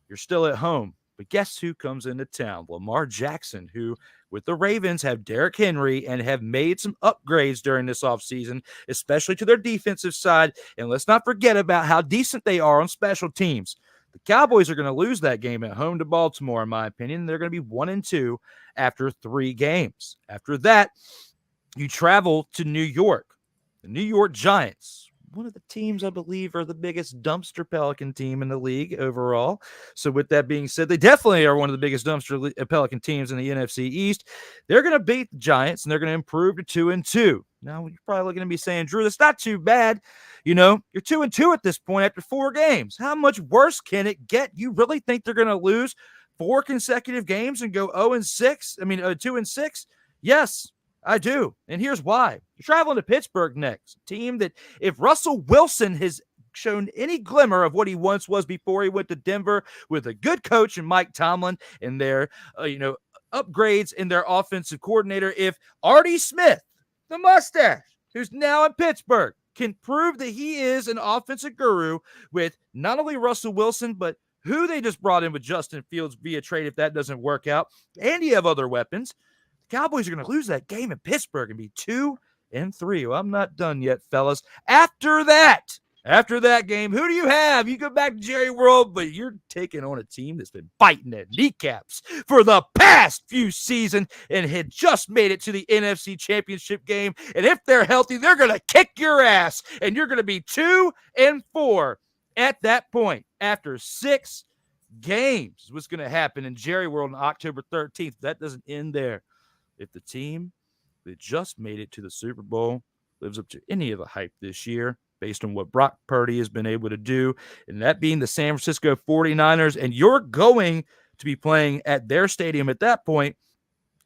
you're still at home, but guess who comes into town? Lamar Jackson, who with the Ravens have Derrick Henry and have made some upgrades during this offseason, especially to their defensive side. And let's not forget about how decent they are on special teams. The Cowboys are going to lose that game at home to Baltimore, in my opinion. They're going to be 1-2 after 3 games. After that, you travel to New York. The New York Giants, one of the teams I believe are the biggest dumpster Pelican team in the league overall. So with that being said, they definitely are one of the biggest dumpster Pelican teams in the NFC East. They're going to beat the Giants, and they're going to improve to 2-2. Now, you're probably looking at me saying, Drew, that's not too bad. You're 2-2 at this point after 4 games. How much worse can it get? You really think they're going to lose 4 consecutive games and go 2-6? Yes. I do. And here's why. You're traveling to Pittsburgh next. A team that if Russell Wilson has shown any glimmer of what he once was before he went to Denver with a good coach and Mike Tomlin and their, upgrades in their offensive coordinator, if Artie Smith, the mustache, who's now in Pittsburgh, can prove that he is an offensive guru with not only Russell Wilson, but who they just brought in with Justin Fields via trade if that doesn't work out, and you have other weapons, the Cowboys are going to lose that game in Pittsburgh and be 2-3. Well, I'm not done yet, fellas. After that game, who do you have? You go back to Jerry World, but you're taking on a team that's been biting at kneecaps for the past few seasons and had just made it to the NFC Championship game. And if they're healthy, they're going to kick your ass, and you're going to be 2-4 at that point after 6 games. What's going to happen in Jerry World on October 13th? That doesn't end there. If the team that just made it to the Super Bowl lives up to any of the hype this year, based on what Brock Purdy has been able to do, and that being the San Francisco 49ers, and you're going to be playing at their stadium at that point,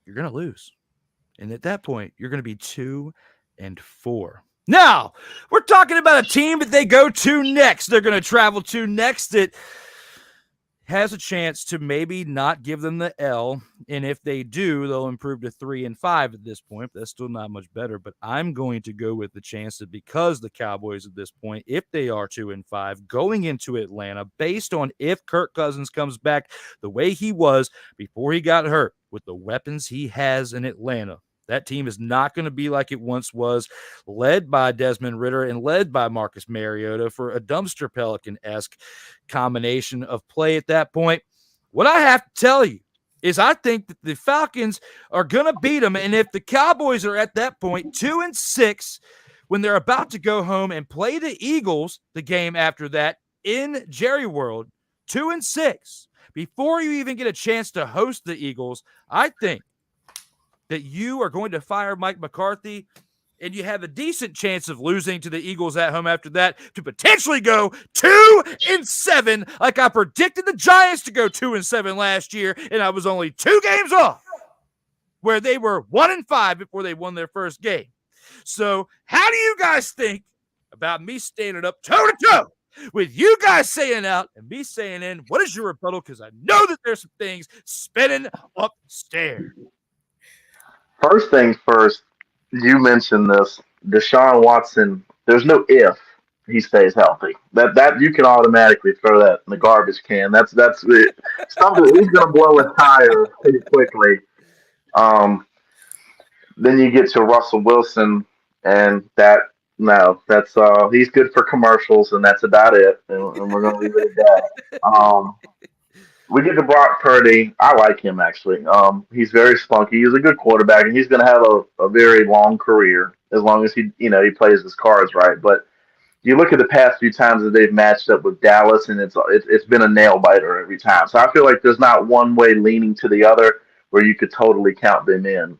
you're going to lose. And at that point, you're going to be 2-4. Now, we're talking about a team that they go to next. They're going to travel to next that has a chance to maybe not give them the L, and if they do, they'll improve to 3-5 at this point. That's still not much better, but I'm going to go with the chance that because the Cowboys at this point, if they are 2-5, going into Atlanta, based on if Kirk Cousins comes back the way he was before he got hurt with the weapons he has in Atlanta, that team is not going to be like it once was, led by Desmond Ridder and led by Marcus Mariota for a dumpster Pelican-esque combination of play at that point. What I have to tell you is I think that the Falcons are going to beat them, and if the Cowboys are at that point 2-6 when they're about to go home and play the Eagles the game after that in Jerry World, 2-6, before you even get a chance to host the Eagles, I think that you are going to fire Mike McCarthy, and you have a decent chance of losing to the Eagles at home after that to potentially go 2-7, like I predicted the Giants to go 2-7 last year, and I was only 2 games off, where they were 1-5 before they won their first game. So how do you guys think about me standing up toe-to-toe with you guys saying out and me saying in? What is your rebuttal? Because I know that there's some things spinning upstairs. First things first, you mentioned this. Deshaun Watson, there's no if he stays healthy. That you can automatically throw that in the garbage can. That's something he's going to blow a tire pretty quickly. Then you get to Russell Wilson, and that's he's good for commercials, and that's about it. And we're going to leave it at that. We get to Brock Purdy. I like him, actually. He's very spunky. He's a good quarterback, and he's going to have a very long career as long as he plays his cards right. But you look at the past few times that they've matched up with Dallas, and it's been a nail biter every time. So I feel like there's not one way leaning to the other where you could totally count them in.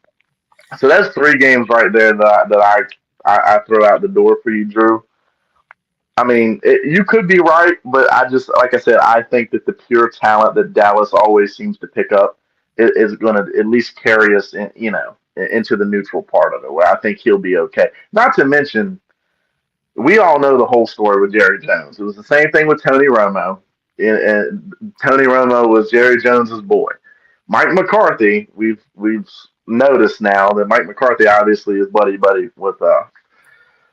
So that's 3 games right there that I throw out the door for you, Drew. I mean, you could be right, but like I said, I think that the pure talent that Dallas always seems to pick up is going to at least carry us, into the neutral part of it, where I think he'll be okay. Not to mention, we all know the whole story with Jerry Jones. It was the same thing with Tony Romo. And Tony Romo was Jerry Jones's boy. Mike McCarthy, we've noticed now that Mike McCarthy obviously is buddy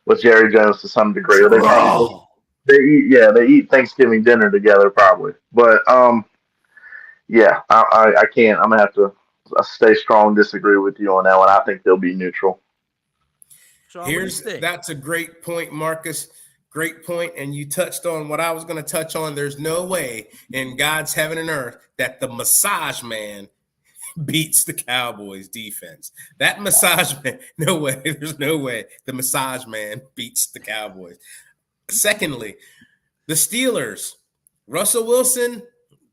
with Jerry Jones to some degree. They eat Thanksgiving dinner together probably. But I can't. I'm gonna have to stay strong disagree with you on that one. I think they'll be neutral. Shawn, That's a great point, Marcus. Great point, and you touched on what I was going to touch on. There's no way in God's heaven and earth that the massage man beats the Cowboys defense. That massage man, no way. There's no way the massage man beats the Cowboys. Secondly, the Steelers, Russell Wilson,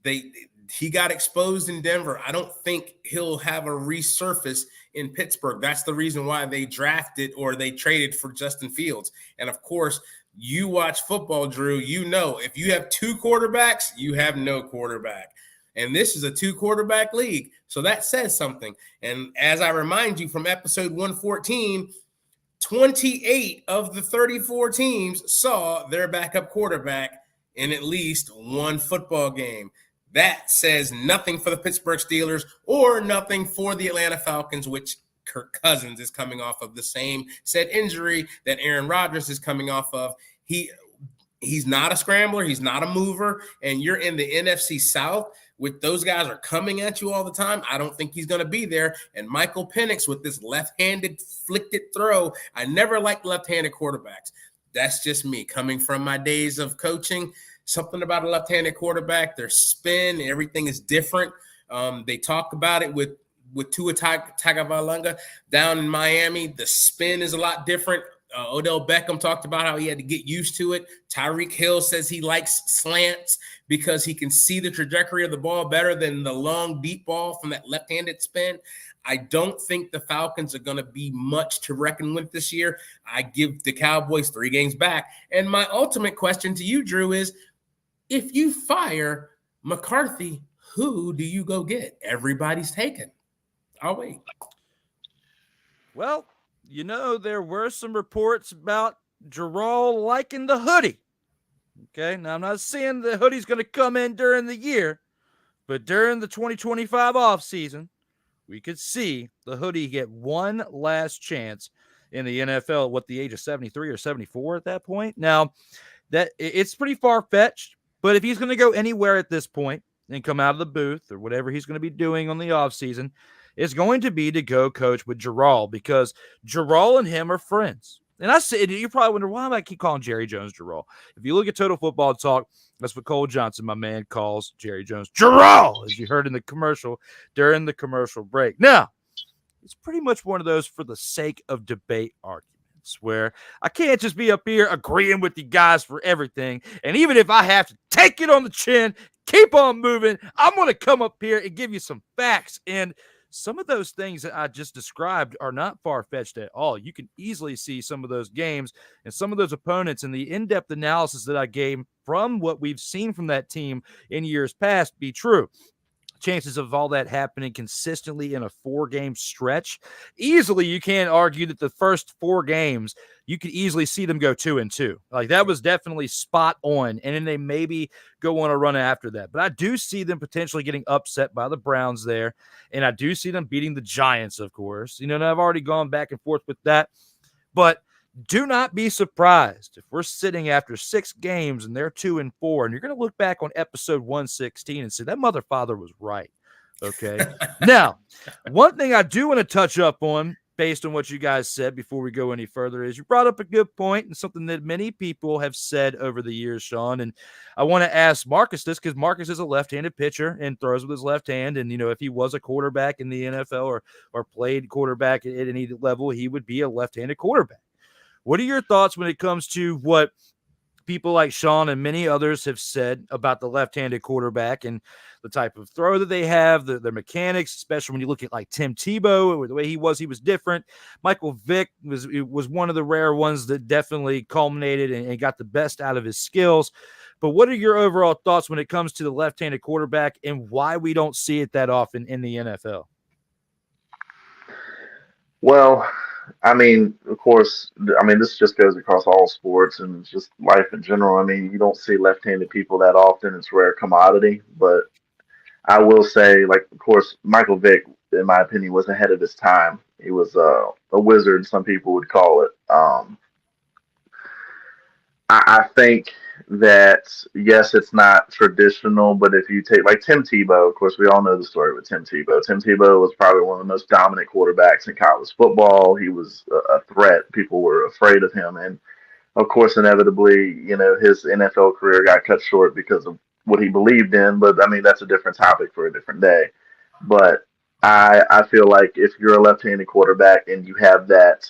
he got exposed in Denver. I don't think he'll have a resurface in Pittsburgh. That's the reason why they drafted or they traded for Justin Fields. And of course, you watch football, Drew, if you have 2 quarterbacks, you have no quarterback. And this is a 2-quarterback league. So that says something. And as I remind you from episode 114, 28 of the 34 teams saw their backup quarterback in at least one football game. That says nothing for the Pittsburgh Steelers or nothing for the Atlanta Falcons, which Kirk Cousins is coming off of the same said injury that Aaron Rodgers is coming off of. He's not a scrambler. He's not a mover. And you're in the NFC South with those guys are coming at you all the time. I don't think he's going to be there. And Michael Penix with this left-handed flicked throw. I never liked left-handed quarterbacks. That's just me coming from my days of coaching. Something about a left-handed quarterback, their spin, everything is different. They talk about it with Tua Tagovailoa down in Miami. The spin is a lot different. Odell Beckham talked about how he had to get used to it. Tyreek Hill says he likes slants because he can see the trajectory of the ball better than the long, deep ball from that left-handed spin. I don't think the Falcons are going to be much to reckon with this year. I give the Cowboys 3 games back. And my ultimate question to you, Drew, is if you fire McCarthy, who do you go get? Everybody's taken. I'll wait. Well, there were some reports about Jarrell liking the hoodie. Okay, now I'm not saying the hoodie's going to come in during the year, but during the 2025 offseason, we could see the hoodie get one last chance in the NFL at the age of 73 or 74 at that point. Now, that it's pretty far-fetched, but if he's going to go anywhere at this point and come out of the booth or whatever he's going to be doing on the offseason, is going to be to go coach with Jarrell because Jarrell and him are friends. And I said, you probably wonder, why do I keep calling Jerry Jones Jarrell? If you look at Total Football Talk, that's what Cole Johnson, my man, calls Jerry Jones Jarrell, as you heard in the commercial during the commercial break. Now, it's pretty much one of those for the sake of debate arguments where I can't just be up here agreeing with you guys for everything. And even if I have to take it on the chin, keep on moving, I'm going to come up here and give you some facts. And some of those things that I just described are not far-fetched at all. You can easily see some of those games and some of those opponents and the in-depth analysis that I gave from what we've seen from that team in years past be true. Chances of all that happening consistently in a 4-game stretch, easily you can't argue that the first 4 games, you could easily see them go 2-2. Like that was definitely spot on. And then they maybe go on a run after that. But I do see them potentially getting upset by the Browns there. And I do see them beating the Giants, of course. And I've already gone back and forth with that. But do not be surprised if we're sitting after 6 games and they're 2-4, and you're going to look back on episode 116 and say that mother father was right. Okay. Now, one thing I do want to touch up on based on what you guys said before we go any further is you brought up a good point and something that many people have said over the years, Shawn. And I want to ask Marcus this because Marcus is a left-handed pitcher and throws with his left hand. And, if he was a quarterback in the NFL or played quarterback at any level, he would be a left-handed quarterback. What are your thoughts when it comes to what people like Shawn and many others have said about the left-handed quarterback and the type of throw that they have, their mechanics, especially when you look at like Tim Tebow or the way he was different. Michael Vick was one of the rare ones that definitely culminated and got the best out of his skills. But what are your overall thoughts when it comes to the left-handed quarterback and why we don't see it that often in the NFL? Well, of course, this just goes across all sports and just life in general. You don't see left-handed people that often. It's a rare commodity. But I will say, of course, Michael Vick, in my opinion, was ahead of his time. He was a wizard, some people would call it. I think that, yes, it's not traditional, but if you take Tim Tebow, of course, we all know the story with Tim Tebow. Tim Tebow was probably one of the most dominant quarterbacks in college football. He was a threat. People were afraid of him. And, of course, inevitably, his NFL career got cut short because of what he believed in. But, that's a different topic for a different day. But I feel like if you're a left-handed quarterback and you have that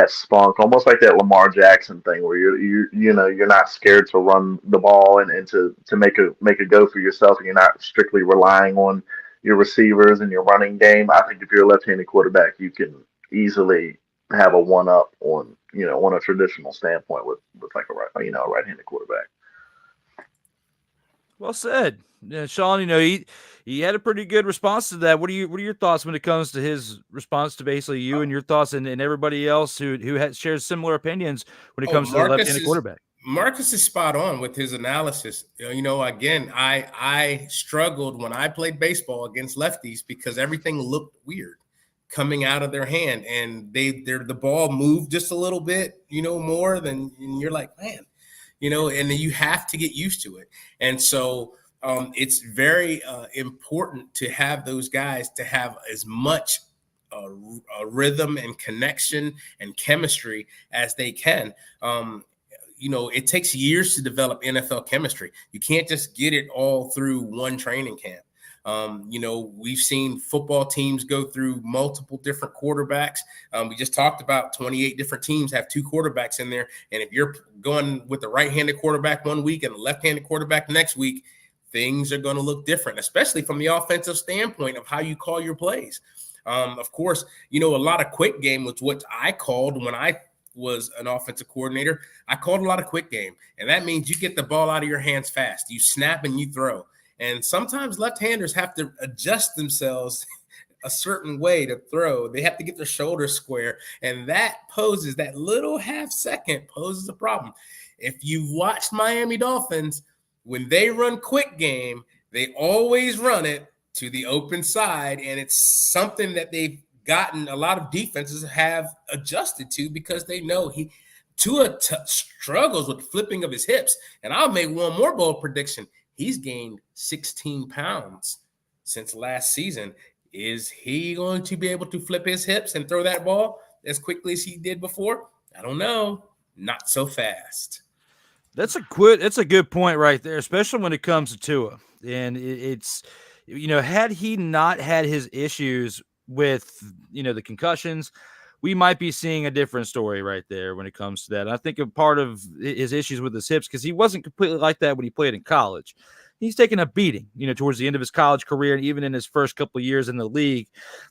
spunk, almost like that Lamar Jackson thing, where you're not scared to run the ball and to make a go for yourself, and you're not strictly relying on your receivers and your running game. I think if you're a left-handed quarterback, you can easily have a one-up on a traditional standpoint with like a right-handed quarterback. Well said. Shawn, he had a pretty good response to that. What are your thoughts when it comes to his response to basically you and your thoughts and everybody else who shares similar opinions when it comes to the left-handed quarterback? Marcus is spot on with his analysis. Again, I struggled when I played baseball against lefties because everything looked weird. coming out of their hand, and the ball moved just a little bit, more than, and you're like, man, and then you have to get used to it. And so it's very important to have those guys to have as much rhythm and connection and chemistry as they can. It takes years to develop NFL chemistry. You can't just get it all through one training camp. We've seen football teams go through multiple different quarterbacks. We just talked about 28 different teams have 2 quarterbacks in there. And if you're going with the right-handed quarterback one week and the left-handed quarterback next week, things are going to look different, especially from the offensive standpoint of how you call your plays. Of course, a lot of quick game was what I called when I was an offensive coordinator. I called a lot of quick game, and that means you get the ball out of your hands fast. You snap and you throw. And sometimes left-handers have to adjust themselves a certain way to throw. They have to get their shoulders square, and that little half second poses a problem. If you've watched Miami Dolphins, when they run quick game, they always run it to the open side, and it's something that they've gotten a lot of defenses have adjusted to because they know Tua struggles with flipping of his hips. And I'll make one more bold prediction. He's gained 16 pounds since last season. Is he going to be able to flip his hips and throw that ball as quickly as he did before? I don't know. Not so fast. That's a good point right there, especially when it comes to Tua. And it's, had he not had his issues with, the concussions, we might be seeing a different story right there when it comes to that. And I think a part of his issues with his hips, because he wasn't completely like that when he played in college. He's taken a beating, towards the end of his college career and even in his first couple of years in the league,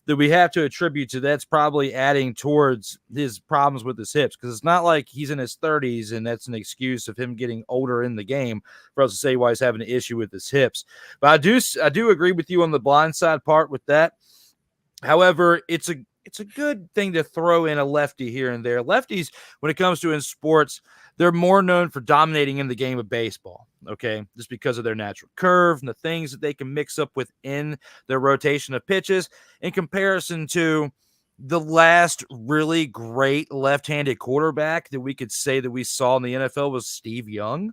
that we have to attribute to that's probably adding towards his problems with his hips, because it's not like he's in his 30s and that's an excuse of him getting older in the game for us to say why he's having an issue with his hips. But I do agree with you on the blindside part with that. However, it's a good thing to throw in a lefty here and there. Lefties, when it comes to in sports, they're more known for dominating in the game of baseball, okay, just because of their natural curve and the things that they can mix up within their rotation of pitches in comparison to the last really great left-handed quarterback that we could say that we saw in the NFL was Steve Young.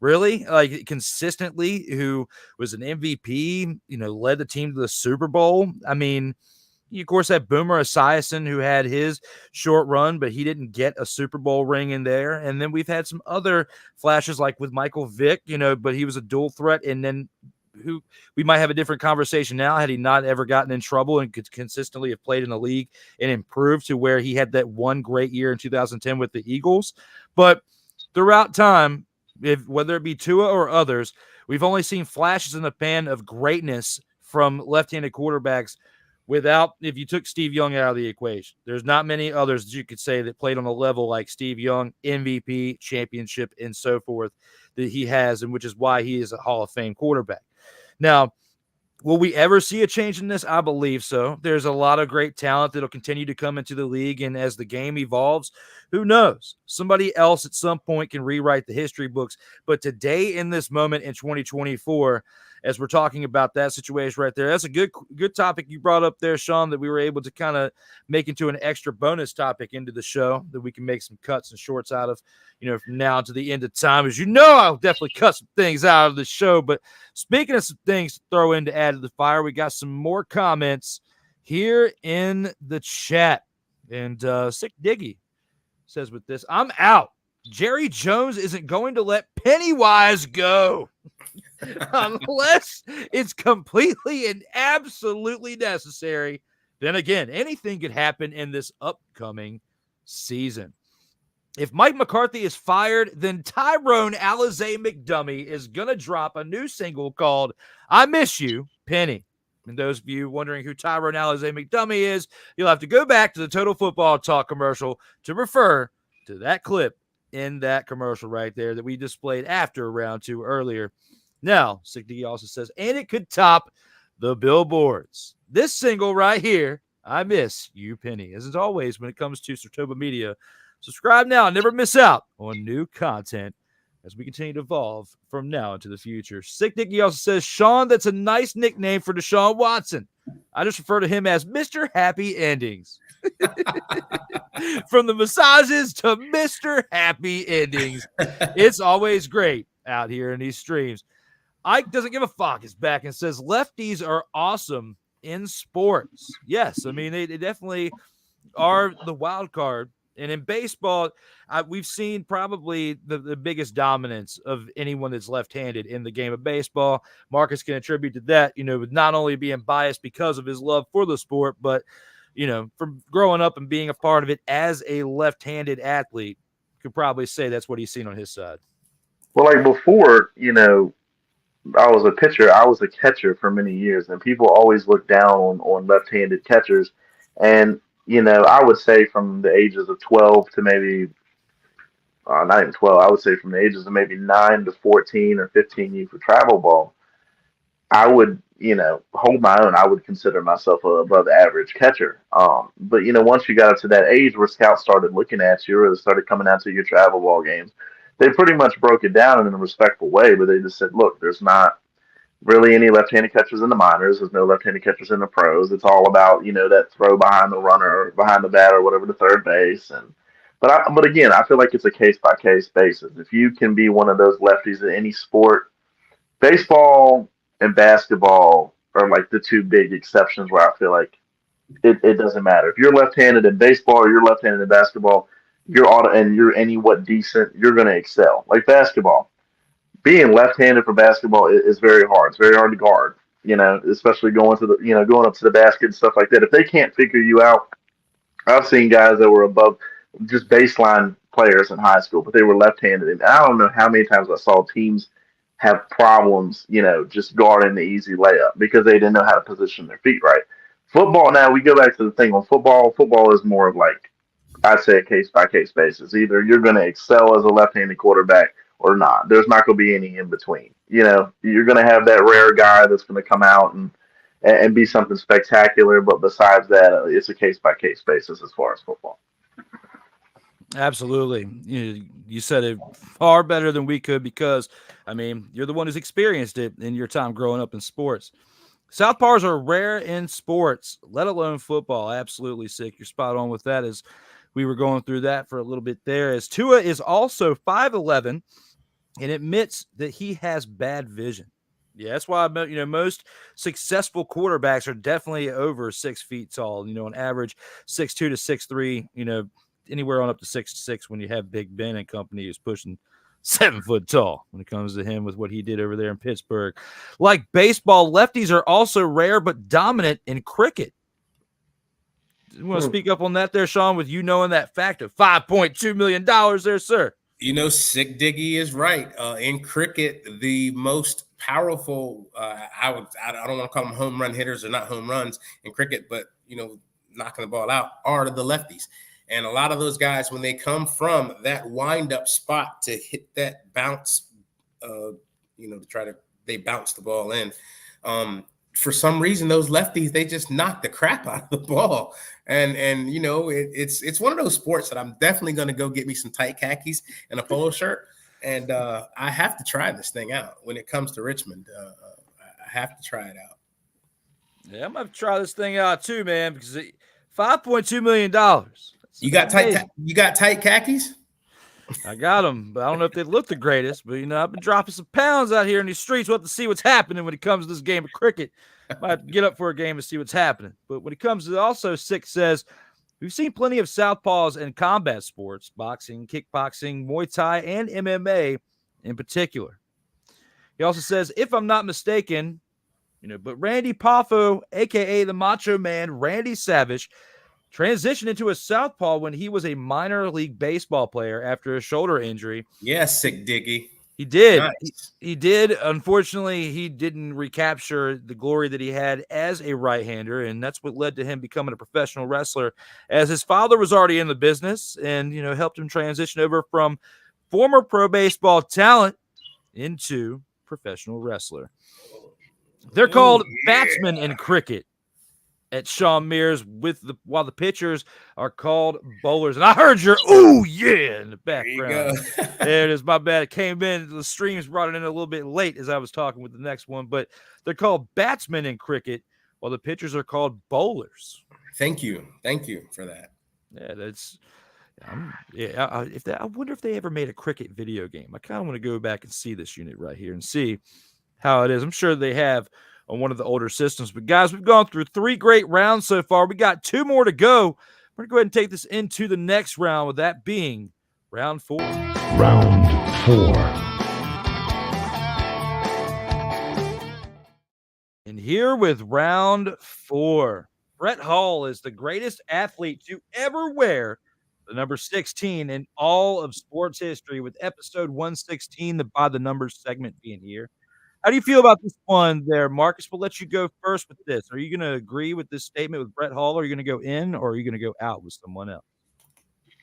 Really, like consistently, who was an MVP, led the team to the Super Bowl. I mean, you, of course, had Boomer Esiason, who had his short run, but he didn't get a Super Bowl ring in there. And then we've had some other flashes, like with Michael Vick, but he was a dual threat. And then who we might have a different conversation now had he not ever gotten in trouble and could consistently have played in the league and improved to where he had that one great year in 2010 with the Eagles. But throughout time, whether it be Tua or others, we've only seen flashes in the pan of greatness from left-handed quarterbacks. If you took Steve Young out of the equation, there's not many others that you could say that played on a level like Steve Young, MVP, championship, and so forth that he has, and which is why he is a Hall of Fame quarterback. Now, will we ever see a change in this? I believe so. There's a lot of great talent that'll continue to come into the league, and as the game evolves, who knows? Somebody else at some point can rewrite the history books. But today, in this moment in 2024, as we're talking about that situation right there, that's a good topic you brought up there, Shawn, that we were able to kind of make into an extra bonus topic into the show that we can make some cuts and shorts out of, from now to the end of time. As I'll definitely cut some things out of the show. But speaking of some things to throw in to add to the fire, we got some more comments here in the chat. And Sick Diggy says with this, I'm out. Jerry Jones isn't going to let Pennywise go unless it's completely and absolutely necessary. Then again, anything could happen in this upcoming season. If Mike McCarthy is fired, then Tyrone Alizé McDummy is going to drop a new single called I Miss You, Penny. And those of you wondering who Tyrone Alizé McDummy is, you'll have to go back to the Total Football Talk commercial to refer to that clip in that commercial right there that we displayed after round 2 earlier. Now, Sick D also says, and it could top the billboards. This single right here, I Miss You, Penny. As always, when it comes to SIRTOBA Media, subscribe now and never miss out on new content as we continue to evolve from now into the future. Sick Dicky also says, Shawn, that's a nice nickname for Deshaun Watson. I just refer to him as Mr. Happy Endings. From the massages to Mr. Happy Endings. It's always great out here in these streams. Ike doesn't give a fuck is back and says lefties are awesome in sports. Yes, I mean, they definitely are the wild card. And in baseball, we've seen probably the biggest dominance of anyone that's left-handed in the game of baseball. Marcus can attribute to that, with not only being biased because of his love for the sport, but, from growing up and being a part of it as a left-handed athlete, could probably say that's what he's seen on his side. Well, like before, I was a pitcher. I was a catcher for many years, and people always look down on left-handed catchers. And, I would say from the ages of 12 to maybe, not even 12, I would say from the ages of maybe 9 to 14 or 15 years for travel ball, I would, hold my own. I would consider myself a above average catcher. But, once you got up to that age where scouts started looking at you or started coming out to your travel ball games, they pretty much broke it down in a respectful way, but they just said, look, there's not really any left-handed catchers in the minors. There's no left-handed catchers in the pros. It's all about, that throw behind the runner or behind the bat or whatever to third base. But again, I feel like it's a case-by-case basis. If you can be one of those lefties in any sport, baseball and basketball are like the two big exceptions where I feel like it doesn't matter. If you're left-handed in baseball or you're left-handed in basketball, you're anyone decent, you're going to excel. Like basketball, being left-handed for basketball is very hard. It's very hard to guard, especially going up to the basket and stuff like that. If they can't figure you out, I've seen guys that were above just baseline players in high school, but they were left-handed. And I don't know how many times I saw teams have problems, just guarding the easy layup because they didn't know how to position their feet right. Football, now we go back to the thing on football. Football is more of like, I'd say a case-by-case basis. Either you're going to excel as a left-handed quarterback or not. There's not going to be any in between. You're going to have that rare guy that's going to come out and be something spectacular. But besides that, it's a case-by-case basis as far as football. Absolutely. You said it far better than we could because, you're the one who's experienced it in your time growing up in sports. Southpaws are rare in sports, let alone football. Absolutely sick. You're spot on with that as we were going through that for a little bit there. As Tua is also 5'11" and admits that he has bad vision. Yeah, that's why most successful quarterbacks are definitely over 6 feet tall. On average 6'2" to 6'3", anywhere on up to 6'6" when you have Big Ben and company is pushing 7 foot tall when it comes to him with what he did over there in Pittsburgh. Like baseball, lefties are also rare but dominant in cricket. You want to speak up on that there, Shawn, with knowing that fact of $5.2 million there, sir? Sick Diggy is right. In cricket, the most powerful, I don't want to call them home run hitters or not home runs in cricket, but, knocking the ball out are the lefties. And a lot of those guys, when they come from that wind-up spot to hit that bounce, they bounce the ball in. For some reason, those lefties, they just knock the crap out of the ball. And it's one of those sports that I'm definitely going to go get me some tight khakis and a polo shirt. And I have to try this thing out when it comes to Richmond. I have to try it out. Yeah, I'm going to try this thing out too, man, because $5.2 million. You got tight khakis? I got them, but I don't know if they look the greatest. But, I've been dropping some pounds out here in these streets. We'll have to see what's happening when it comes to this game of cricket. Might have to get up for a game and see what's happening. But when it comes to also, Six says, we've seen plenty of southpaws in combat sports, boxing, kickboxing, Muay Thai, and MMA in particular. He also says, if I'm not mistaken, but Randy Poffo, a.k.a. the Macho Man, Randy Savage, transitioned into a southpaw when he was a minor league baseball player after a shoulder injury. Yeah, Sick Diggy. He did. Nice. He did. Unfortunately, he didn't recapture the glory that he had as a right-hander, and that's what led to him becoming a professional wrestler, as his father was already in the business and, helped him transition over from former pro baseball talent into professional wrestler. They're called batsmen in cricket at Shawn Mears, while the pitchers are called bowlers. And I heard your "ooh yeah" in the background. There it is. My bad. It came in. The streams brought it in a little bit late as I was talking with the next one, but they're called batsmen in cricket, while the pitchers are called bowlers. Thank you for that. Yeah, that's. I wonder if they ever made a cricket video game. I kind of want to go back and see this unit right here and see how it is. I'm sure they have on one of the older systems. But guys, we've gone through 3 great rounds so far. We got 2 more to go. We're going to go ahead and take this into the next round, with that being round 4. Round 4. And here with round 4, Brett Hall is the greatest athlete to ever wear the number 16 in all of sports history, with episode 116, the By the Numbers segment being here. How do you feel about this one there, Marcus? We'll let you go first with this. Are you going to agree with this statement with Brett Hall? Or are you going to go in, or are you going to go out with someone else?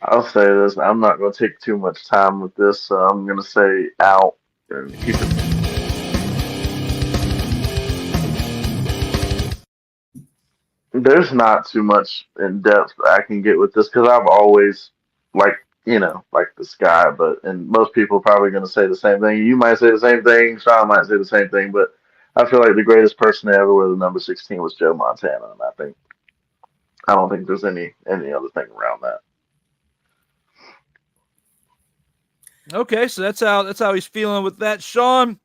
I'll say this. I'm not going to take too much time with this, so I'm going to say out and keep it. There's not too much in depth I can get with this, because I've always like this guy, and most people are probably going to say the same thing. You might say the same thing. Shawn might say the same thing, but I feel like the greatest person to ever wear the number 16 was Joe Montana, and I don't think there's any other thing around that. Okay, so that's how he's feeling with that. Shawn,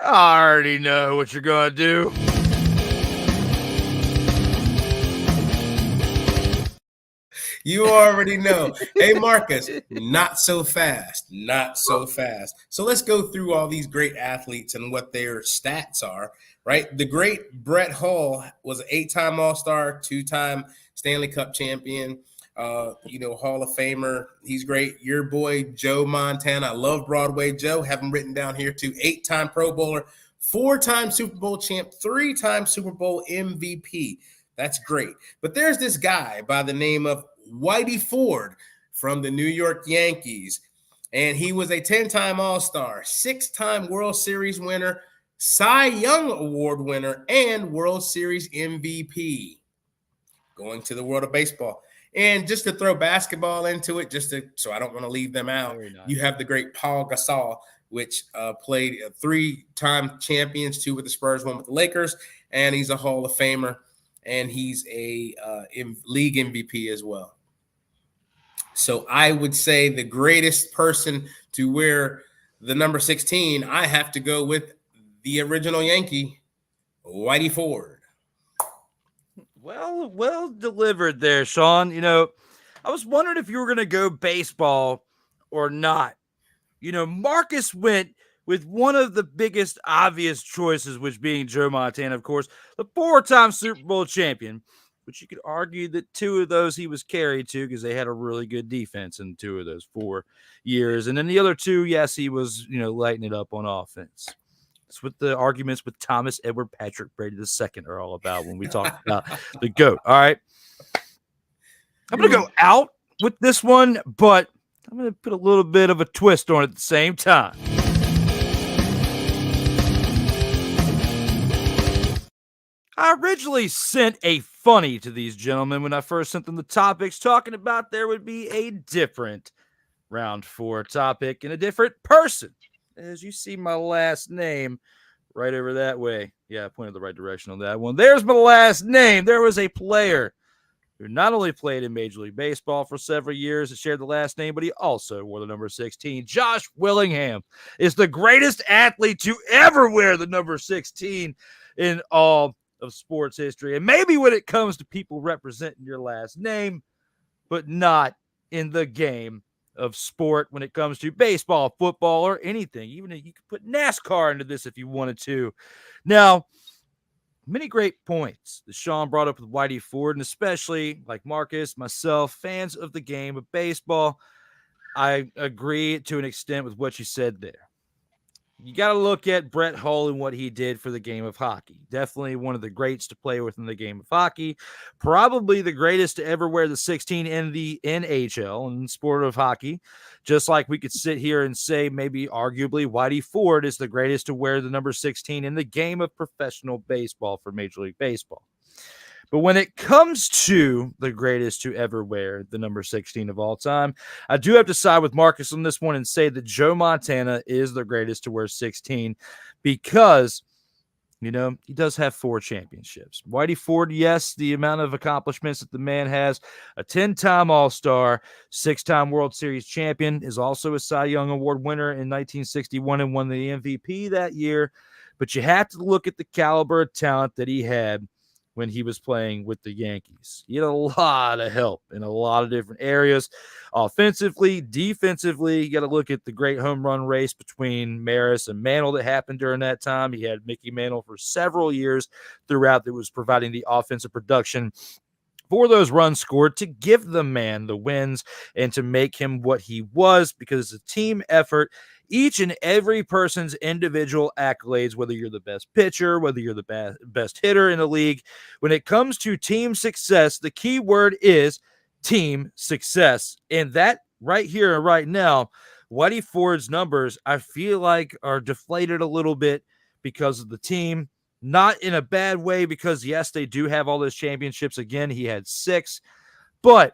I already know what you're going to do. You already know. Hey, Marcus, not so fast. So let's go through all these great athletes and what their stats are, right? The great Brett Hall was an 8-time All-Star, 2-time Stanley Cup champion, Hall of Famer. He's great. Your boy, Joe Montana. I love Broadway Joe. Have him written down here too. 8-time Pro Bowler, 4-time Super Bowl champ, 3-time Super Bowl MVP. That's great. But there's this guy by the name of Whitey Ford from the New York Yankees, and he was a 10-time All-Star, 6-time World Series winner, Cy Young Award winner, and World Series MVP. Going to the world of baseball. And just to throw basketball into it, so I don't want to leave them out, you have the great Paul Gasol, which played 3-time champions, 2 with the Spurs, 1 with the Lakers, and he's a Hall of Famer, and he's a league MVP as well. So I would say the greatest person to wear the number 16, I have to go with the original Yankee, Whitey Ford. Well delivered there, Shawn. I was wondering if you were going to go baseball or not. Marcus went with one of the biggest obvious choices, which being Joe Montana, of course, the 4-time Super Bowl champion, which you could argue that 2 of those he was carried to because they had a really good defense in 2 of those 4 years. And then the other 2, yes, he was, lighting it up on offense. That's what the arguments with Thomas Edward Patrick Brady II are all about when we talk about the GOAT. All right. I'm going to go out with this one, but I'm going to put a little bit of a twist on it at the same time. I originally sent a funny to these gentlemen when I first sent them the topics, talking about there would be a different round 4 topic and a different person. As you see my last name right over that way. Yeah, I pointed the right direction on that one. There's my last name. There was a player who not only played in Major League Baseball for several years and shared the last name, but he also wore the number 16. Josh Willingham is the greatest athlete to ever wear the number 16 in all of sports history. And maybe when it comes to people representing your last name, but not in the game of sport when it comes to baseball, football, or anything. Even you could put NASCAR into this if you wanted to. Now, many great points that Shawn brought up with Whitey Ford, and especially like Marcus, myself, fans of the game of baseball. I agree to an extent with what you said there. You got to look at Brett Hull and what he did for the game of hockey. Definitely one of the greats to play with in the game of hockey. Probably the greatest to ever wear the 16 in the NHL in the sport of hockey. Just like we could sit here and say maybe arguably Whitey Ford is the greatest to wear the number 16 in the game of professional baseball for Major League Baseball. But when it comes to the greatest to ever wear the number 16 of all time, I do have to side with Marcus on this one and say that Joe Montana is the greatest to wear 16 because You know, he does have 4 championships. Whitey Ford, yes, the amount of accomplishments that the man has, a 10-time All-Star, 6-time World Series champion, is also a Cy Young Award winner in 1961 and won the MVP that year. But you have to look at the caliber of talent that he had when he was playing with the Yankees. He had a lot of help in a lot of different areas. Offensively, defensively, you got to look at the great home run race between Mears and Mantle that happened during that time. He had Mickey Mantle for several years throughout that was providing the offensive production for those runs scored to give the man the wins and to make him what he was, because it's a team effort. Each and every person's individual accolades, whether you're the best pitcher, whether you're the best hitter in the league, when it comes to team success, the key word is team success. And that right here and right now, Whitey Ford's numbers, I feel like, are deflated a little bit because of the team. Not in a bad way, because yes, they do have all those championships. Again, he had 6, but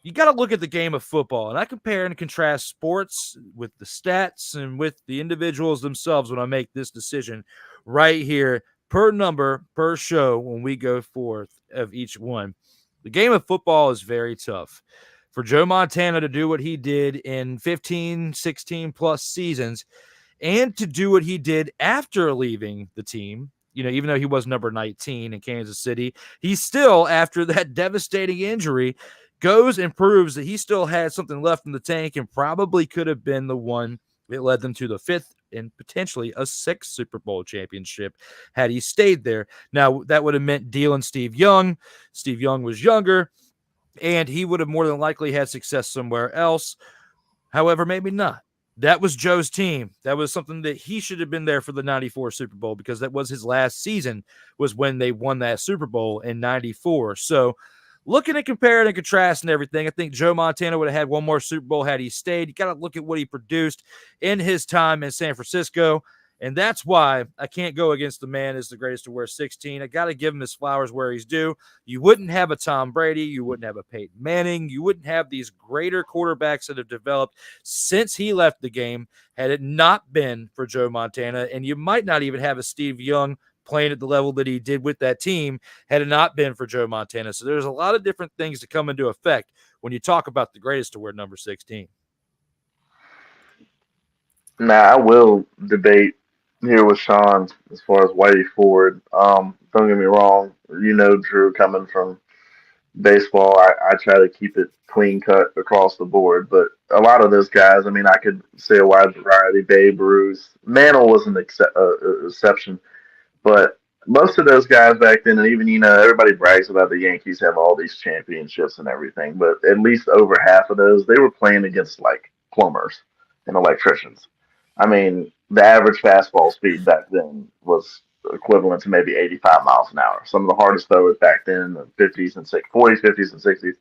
you got to look at the game of football, and I compare and contrast sports with the stats and with the individuals themselves when I make this decision right here, per number, per show, when we go forth of each one. The game of football is very tough. For Joe Montana to do what he did in 15, 16 plus seasons, and to do what he did after leaving the team, you know, even though he was number 19 in Kansas City, he still, after that devastating injury, goes and proves that he still had something left in the tank and probably could have been the one that led them to the 5th and potentially a 6th Super Bowl championship had he stayed there. Now, that would have meant dealing Steve Young. Steve Young was younger, and he would have more than likely had success somewhere else. However, maybe not. That was Joe's team. That was something that he should have been there for the 94 Super Bowl, because that was his last season, was when they won that Super Bowl in 94. So looking at comparing and contrasting everything, I think Joe Montana would have had one more Super Bowl had he stayed. You got to look at what he produced in his time in San Francisco, and that's why I can't go against the man as the greatest to wear 16. I got to give him his flowers where he's due. You wouldn't have a Tom Brady. You wouldn't have a Peyton Manning. You wouldn't have these greater quarterbacks that have developed since he left the game had it not been for Joe Montana, and you might not even have a Steve Young playing at the level that he did with that team had it not been for Joe Montana. So there's a lot of different things that come into effect when you talk about the greatest to wear number 16. Now, I will debate here with Shawn as far as Whitey Ford. Don't get me wrong. You know, Drew, coming from baseball, I try to keep it clean cut across the board. But a lot of those guys, I mean, I could say a wide variety. Babe Ruth. Mantle was an exception. But most of those guys back then, and even, you know, everybody brags about the Yankees have all these championships and everything, but at least over half of those, they were playing against, like, plumbers and electricians. I mean, the average fastball speed back then was equivalent to maybe 85 miles an hour. Some of the hardest throwers back then in the 40s, 50s, and 60s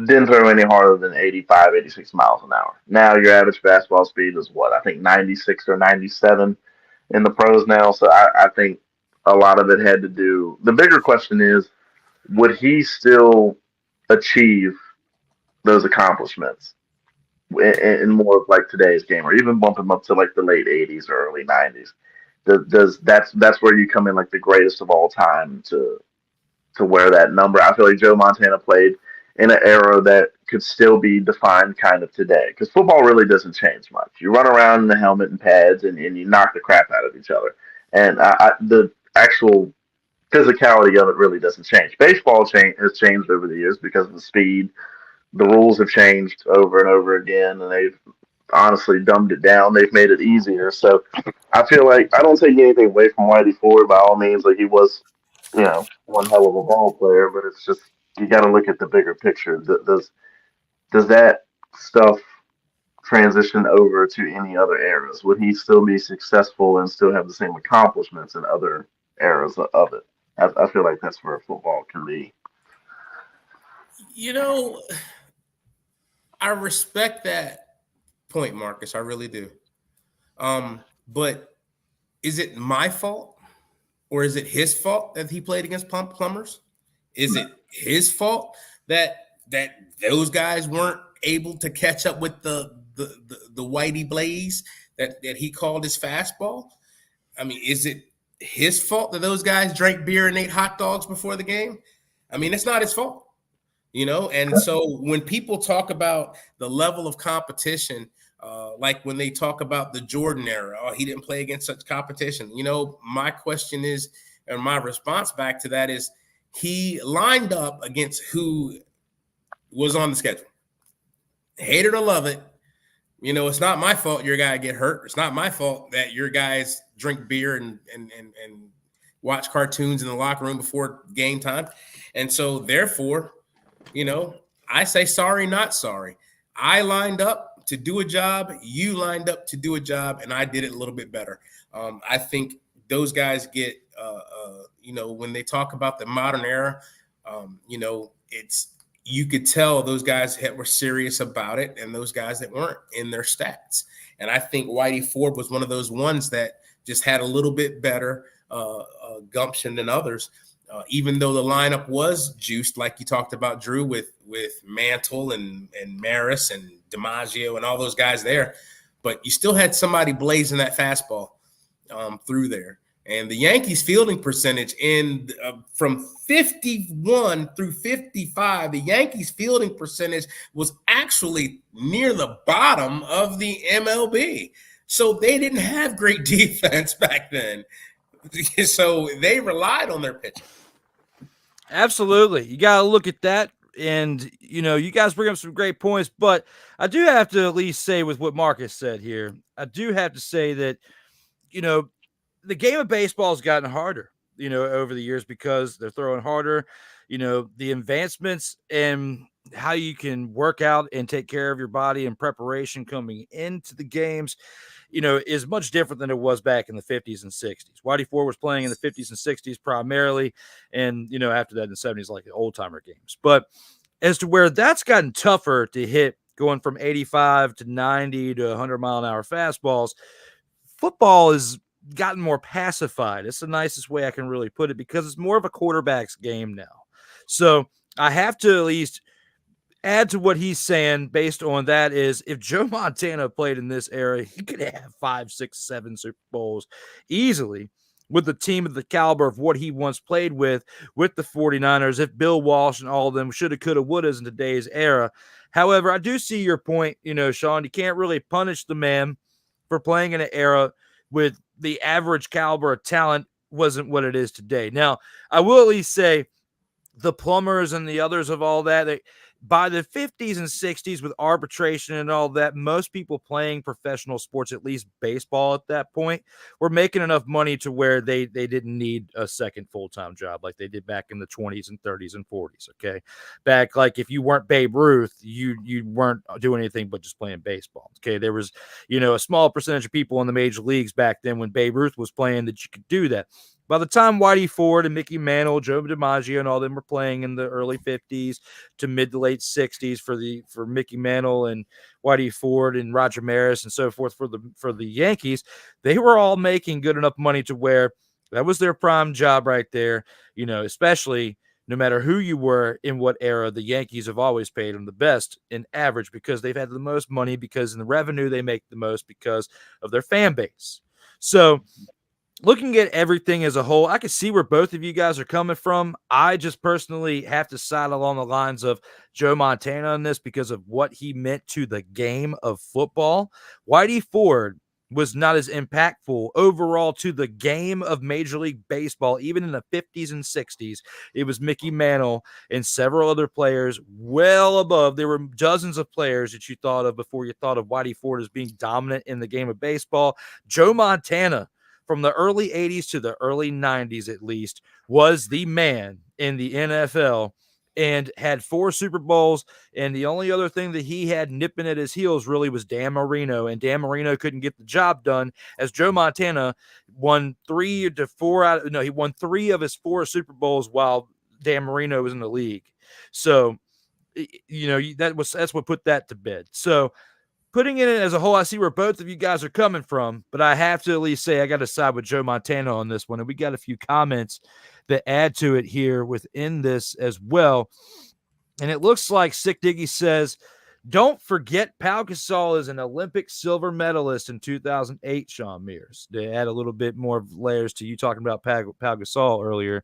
didn't throw any harder than 85, 86 miles an hour. Now your average fastball speed is what? I think 96 or 97 in the pros now. So I think a lot of it had to do. The bigger question is, would he still achieve those accomplishments in more of like today's game, or even bump him up to like the late 80s or early 90s? That's where you come in, like the greatest of all time to wear that number. I feel like Joe Montana played in an era that could still be defined kind of today, because football really doesn't change much. You run around in the helmet and pads and you knock the crap out of each other. And the actual physicality of it really doesn't change. Baseball has changed over the years because of the speed. The rules have changed over and over again, and they've honestly dumbed it down. They've made it easier. So I feel like I don't take anything away from Whitey Ford by all means. Like, he was, you know, one hell of a ball player, but it's just, you got to look at the bigger picture. Does that stuff transition over to any other eras? Would he still be successful and still have the same accomplishments in other eras of it? I feel like that's where football can be. You know, I respect that point, Marcus. I really do. But is it my fault, or is it his fault that he played against plumbers? Is it his fault that those guys weren't able to catch up with the Whitey Blaze that he called his fastball? I mean, is it his fault that those guys drank beer and ate hot dogs before the game? I mean, it's not his fault, And so when people talk about the level of competition, like when they talk about the Jordan era, he didn't play against such competition. My question is, and my response back to that is, he lined up against who was on the schedule. Hate it or love it, it's not my fault your guy get hurt. It's not my fault that your guys drink beer and watch cartoons in the locker room before game time. And so therefore, I say sorry, not sorry. I lined up to do a job. You lined up to do a job, and I did it a little bit better. I think those guys get, when they talk about the modern era, you could tell those guys were serious about it and those guys that weren't in their stats. And I think Whitey Ford was one of those ones that just had a little bit better gumption than others, even though the lineup was juiced, like you talked about, Drew, with Mantle and Mears and DiMaggio and all those guys there. But you still had somebody blazing that fastball through there. And the Yankees fielding percentage from 51 through 55, the Yankees fielding percentage was actually near the bottom of the MLB. So they didn't have great defense back then. So they relied on their pitching. Absolutely. You got to look at that. And, you guys bring up some great points, but I do have to at least say with what Marcus said here, I do have to say that, the game of baseball has gotten harder, over the years because they're throwing harder. The advancements in how you can work out and take care of your body in preparation coming into the games, is much different than it was back in the 50s and 60s. Whitey Ford was playing in the 50s and 60s primarily, and, after that in the 70s, like the old-timer games. But as to where that's gotten tougher to hit, going from 85 to 90 to 100-mile-an-hour fastballs, football is gotten more pacified. It's the nicest way I can really put it, because it's more of a quarterback's game now. So I have to at least add to what he's saying based on that is, if Joe Montana played in this era, he could have 5, 6, 7 Super Bowls easily with a team of the caliber of what he once played with the 49ers, if Bill Walsh and all of them shoulda, coulda, wouldas in today's era. However, I do see your point, Shawn. You can't really punish the man for playing in an era with the average caliber of talent wasn't what it is today. Now, I will at least say the Plumbers and the others of all that, by the 50s and 60s with arbitration and all that, most people playing professional sports, at least baseball at that point, were making enough money to where they didn't need a second full-time job like they did back in the 20s and 30s and 40s, okay? Back, like, if you weren't Babe Ruth, you weren't doing anything but just playing baseball, okay? There was, a small percentage of people in the major leagues back then when Babe Ruth was playing that you could do that. By the time Whitey Ford and Mickey Mantle, Joe DiMaggio, and all them were playing in the early 50s to mid to late 60s for Mickey Mantle and Whitey Ford and Roger Maris and so forth for the Yankees, they were all making good enough money to where that was their prime job right there. Especially no matter who you were in what era, the Yankees have always paid them the best in average because they've had the most money, because in the revenue they make the most because of their fan base. So, looking at everything as a whole, I can see where both of you guys are coming from. I just personally have to side along the lines of Joe Montana on this because of what he meant to the game of football. Whitey Ford was not as impactful overall to the game of Major League Baseball, even in the 50s and 60s. It was Mickey Mantle and several other players well above. There were dozens of players that you thought of before you thought of Whitey Ford as being dominant in the game of baseball. Joe Montana, from the early 80s to the early 90s at least, was the man in the NFL and had 4 Super Bowls. And the only other thing that he had nipping at his heels really was Dan Marino. And Dan Marino couldn't get the job done, as Joe Montana won 3 of his 4 Super Bowls while Dan Marino was in the league. So, that's what put that to bed. So, putting it in as a whole, I see where both of you guys are coming from, but I have to at least say I got to side with Joe Montana on this one. And we got a few comments that add to it here within this as well. And it looks like Sick Diggy says, Don't forget, Pau Gasol is an Olympic silver medalist in 2008, Shawn Mears. To add a little bit more layers to you talking about Pau Gasol earlier,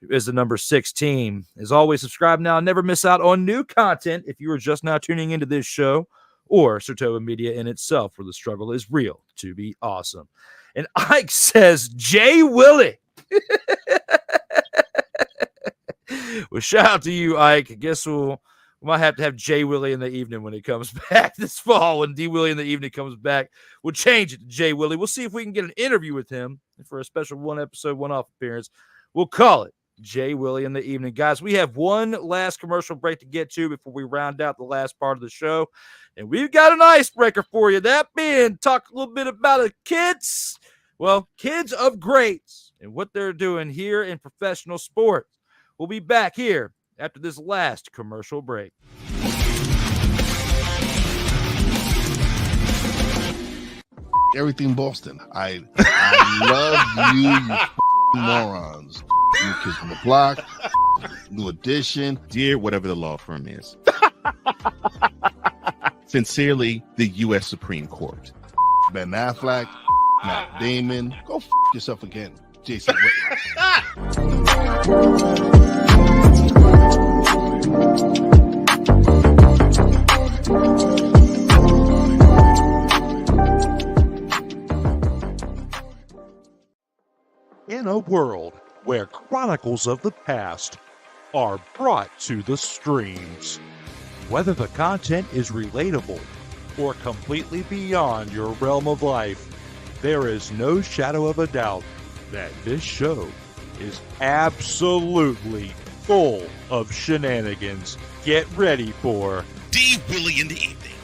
is the number 16. As always, subscribe now. Never miss out on new content if you are just now tuning into this show or SIRTOBA Media in itself, where the struggle is real to be awesome. And Ike says, Jay Willie. Well, shout out to you, Ike. I guess we might have to have Jay Willie in the evening when he comes back this fall. When D Willie in the evening comes back, we'll change it to Jay Willie. We'll see if we can get an interview with him for a special one-episode, one-off appearance. We'll call it Jay Willie in the evening. Guys, we have one last commercial break to get to before we round out the last part of the show. And we've got an icebreaker for you. That being, talk a little bit about the kids. Well, kids of greats and what they're doing here in professional sports. We'll be back here after this last commercial break. Everything Boston. I love you morons. New Kids on the Block, New Edition. Dear whatever the law firm is. Sincerely, the U.S. Supreme Court. Ben Affleck, Matt Damon. Go yourself again, Jason Whitlock. In a world where chronicles of the past are brought to the streams, whether the content is relatable or completely beyond your realm of life, there is no shadow of a doubt that this show is absolutely full of shenanigans. Get ready for D. Willie in the evening.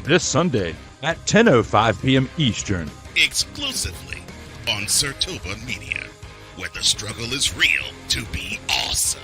This Sunday at 10:05 p.m. Eastern. Exclusively on SIRTOBA Media, where the struggle is real to be awesome.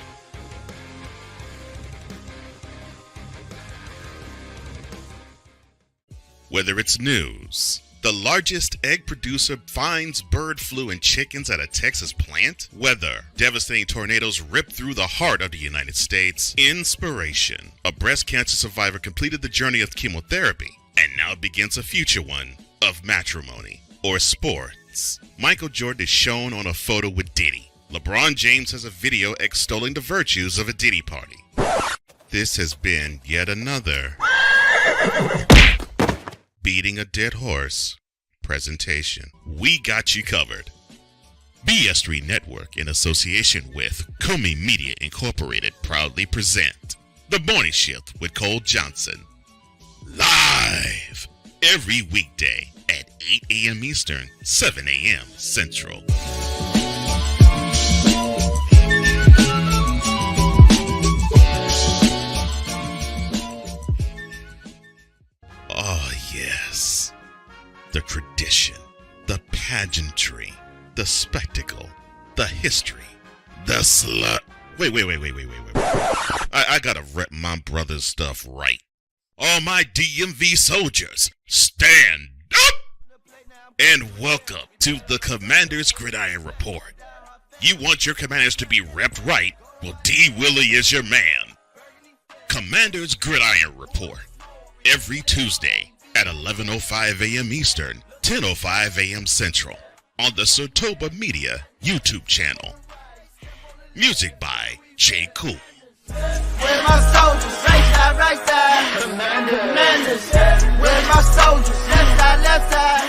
Whether it's news, the largest egg producer finds bird flu in chickens at a Texas plant, weather, devastating tornadoes rip through the heart of the United States, inspiration, a breast cancer survivor completed the journey of chemotherapy, and now begins a future one of matrimony or sports. Michael Jordan is shown on a photo with Diddy. LeBron James has a video extolling the virtues of a Diddy party. This has been yet another beating a dead horse presentation. We got you covered. BS3 Network, in association with Comey Media Incorporated, proudly present The Morning Shift with Cole Johnson. Live every weekday at 8 a.m. Eastern, 7 a.m. Central. Oh, yes. The tradition, the pageantry, the spectacle, the history, the slut. Wait. I gotta rep my brother's stuff right. All my DMV soldiers, stand up! And welcome to the Commander's Gridiron Report. You want your commanders to be repped right? Well, D. Willie is your man. Commander's Gridiron Report. Every Tuesday at 11:05 a.m. Eastern, 10:05 a.m. Central on the SIRTOBA Media YouTube channel. Music by J. Cool. Where my soldiers? Right side. Commanders. Where my soldiers? Left side.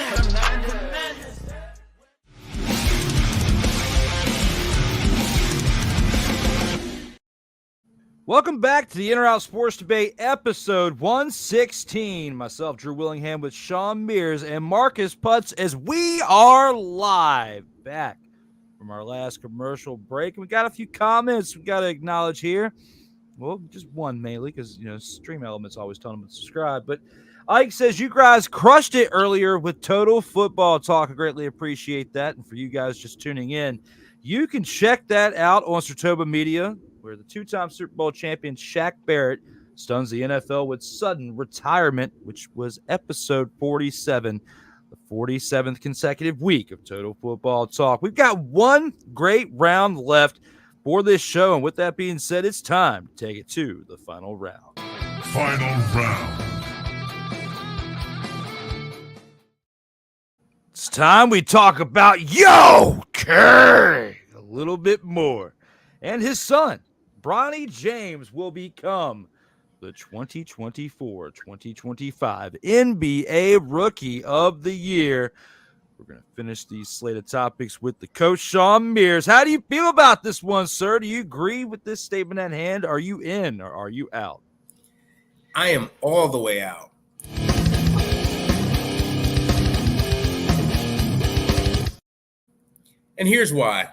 Welcome back to the In or Out Sports Debate, episode 116. Myself, Drew Willingham, with Shawn Mears and Marcus Putze, as we are live back from our last commercial break. And we got a few comments we got to acknowledge here. Well, just one mainly, because, Stream Elements always tell them to subscribe. But Ike says, you guys crushed it earlier with Total Football Talk. I greatly appreciate that. And for you guys just tuning in, you can check that out on SIRTOBA Media, where the two-time Super Bowl champion Shaq Barrett stuns the NFL with sudden retirement, which was episode 47, the 47th consecutive week of Total Football Talk. We've got one great round left for this show, and with that being said, it's time to take it to the final round. Final round. It's time we talk about Curry a little bit more. And his son, Bronny James, will become the 2024-2025 NBA Rookie of the Year. We're going to finish these slate of topics with the coach, Shawn Mears. How do you feel about this one, sir? Do you agree with this statement at hand? Are you in or are you out? I am all the way out. And here's why.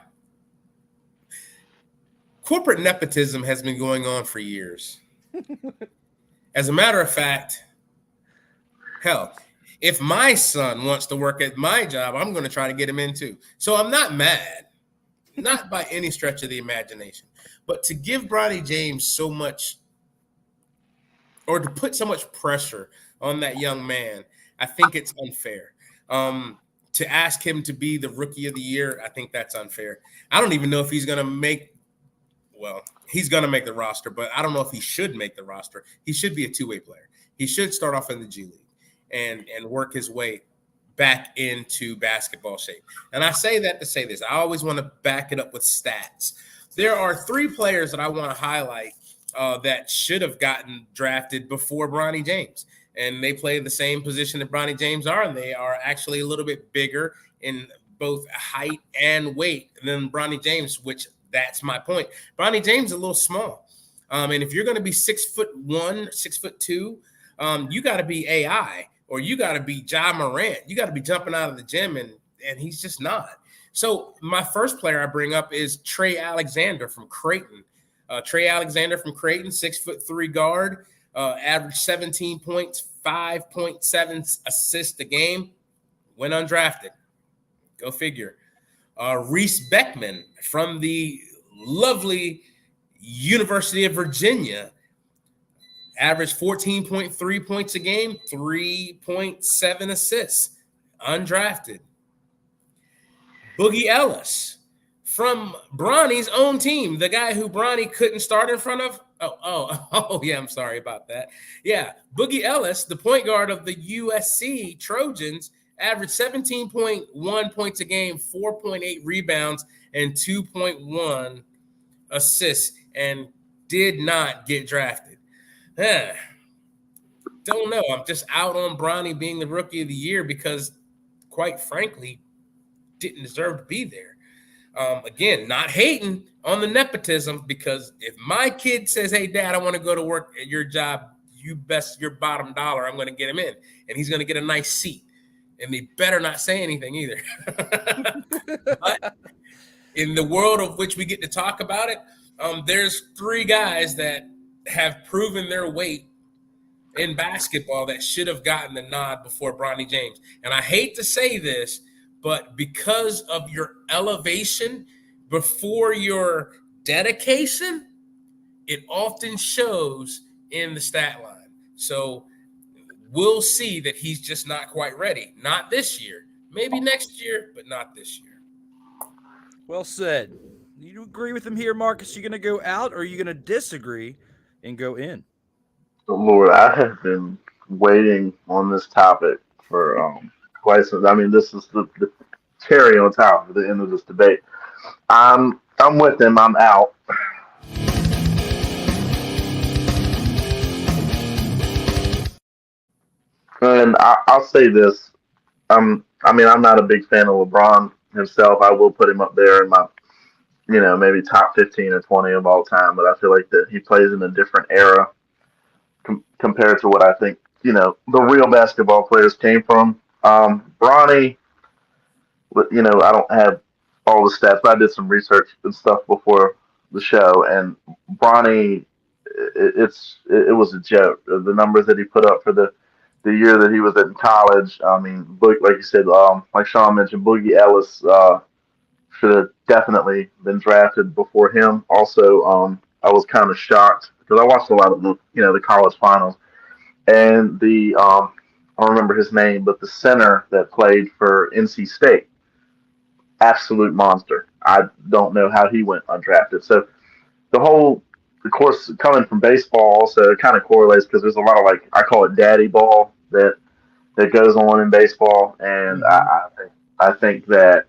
Corporate nepotism has been going on for years. As a matter of fact, hell, if my son wants to work at my job, I'm going to try to get him in too. So I'm not mad, not by any stretch of the imagination. But to give Bronny James so much, or to put so much pressure on that young man, I think it's unfair. To ask him to be the Rookie of the Year, I think that's unfair. I don't even know if he's going to make, well, he's going to make the roster, but I don't know if he should make the roster. He should be a two-way player. He should start off in the G League and work his way back into basketball shape. And I say that to say this. I always want to back it up with stats. There are three players that I want to highlight that should have gotten drafted before Bronny James. And they play the same position that Bronny James are, and they are actually a little bit bigger in both height and weight than Bronny James, which that's my point. Bronny James is a little small. And if you're going to be 6'1", 6'2", you got to be AI, or you got to be Ja Morant. You got to be jumping out of the gym, and he's just not. So my first player I bring up is Trey Alexander from Creighton. Trey Alexander from Creighton, 6'3" guard. Averaged 17 points, 5.7 assists a game, went undrafted. Go figure. Reese Beckman from the lovely University of Virginia, averaged 14.3 points a game, 3.7 assists, undrafted. Boogie Ellis from Bronny's own team, the guy who Bronny couldn't start in front of. Oh, yeah, I'm sorry about that. Yeah, Boogie Ellis, the point guard of the USC Trojans, averaged 17.1 points a game, 4.8 rebounds, and 2.1 assists, and did not get drafted. Don't know. I'm just out on Bronny being the Rookie of the Year because, quite frankly, didn't deserve to be there. Again, not hating on the nepotism, because if my kid says, hey, Dad, I want to go to work at your job, you best your bottom dollar, I'm going to get him in. And he's going to get a nice seat. And they better not say anything either. But in the world of which we get to talk about it, there's three guys that have proven their weight in basketball that should have gotten the nod before Bronny James. And I hate to say this, but because of your elevation before your dedication, it often shows in the stat line. So we'll see that he's just not quite ready. Not this year. Maybe next year, but not this year. Well said. You agree with him here, Marcus? You going to go out, or are you going to disagree and go in? Lord, I have been waiting on this topic for quite some. I mean, this is the cherry on top of the end of this debate. I'm with him. I'm out. And I'll say this. I'm not a big fan of LeBron himself. I will put him up there in my, maybe top 15 or 20 of all time. But I feel like that he plays in a different era compared to what I think, the real basketball players came from. Bronny, I don't have all the stats, but I did some research and stuff before the show. And Bronny, it was a joke. The numbers that he put up for the year that he was in college. I mean, like you said, like Shawn mentioned, Boogie Ellis should have definitely been drafted before him. Also, I was kind of shocked because I watched a lot of the college finals, and I don't remember his name, but the center that played for NC State, absolute monster. I don't know how he went undrafted. So of course, coming from baseball also kind of correlates because there's a lot of I call it daddy ball that goes on in baseball, and I think I think that,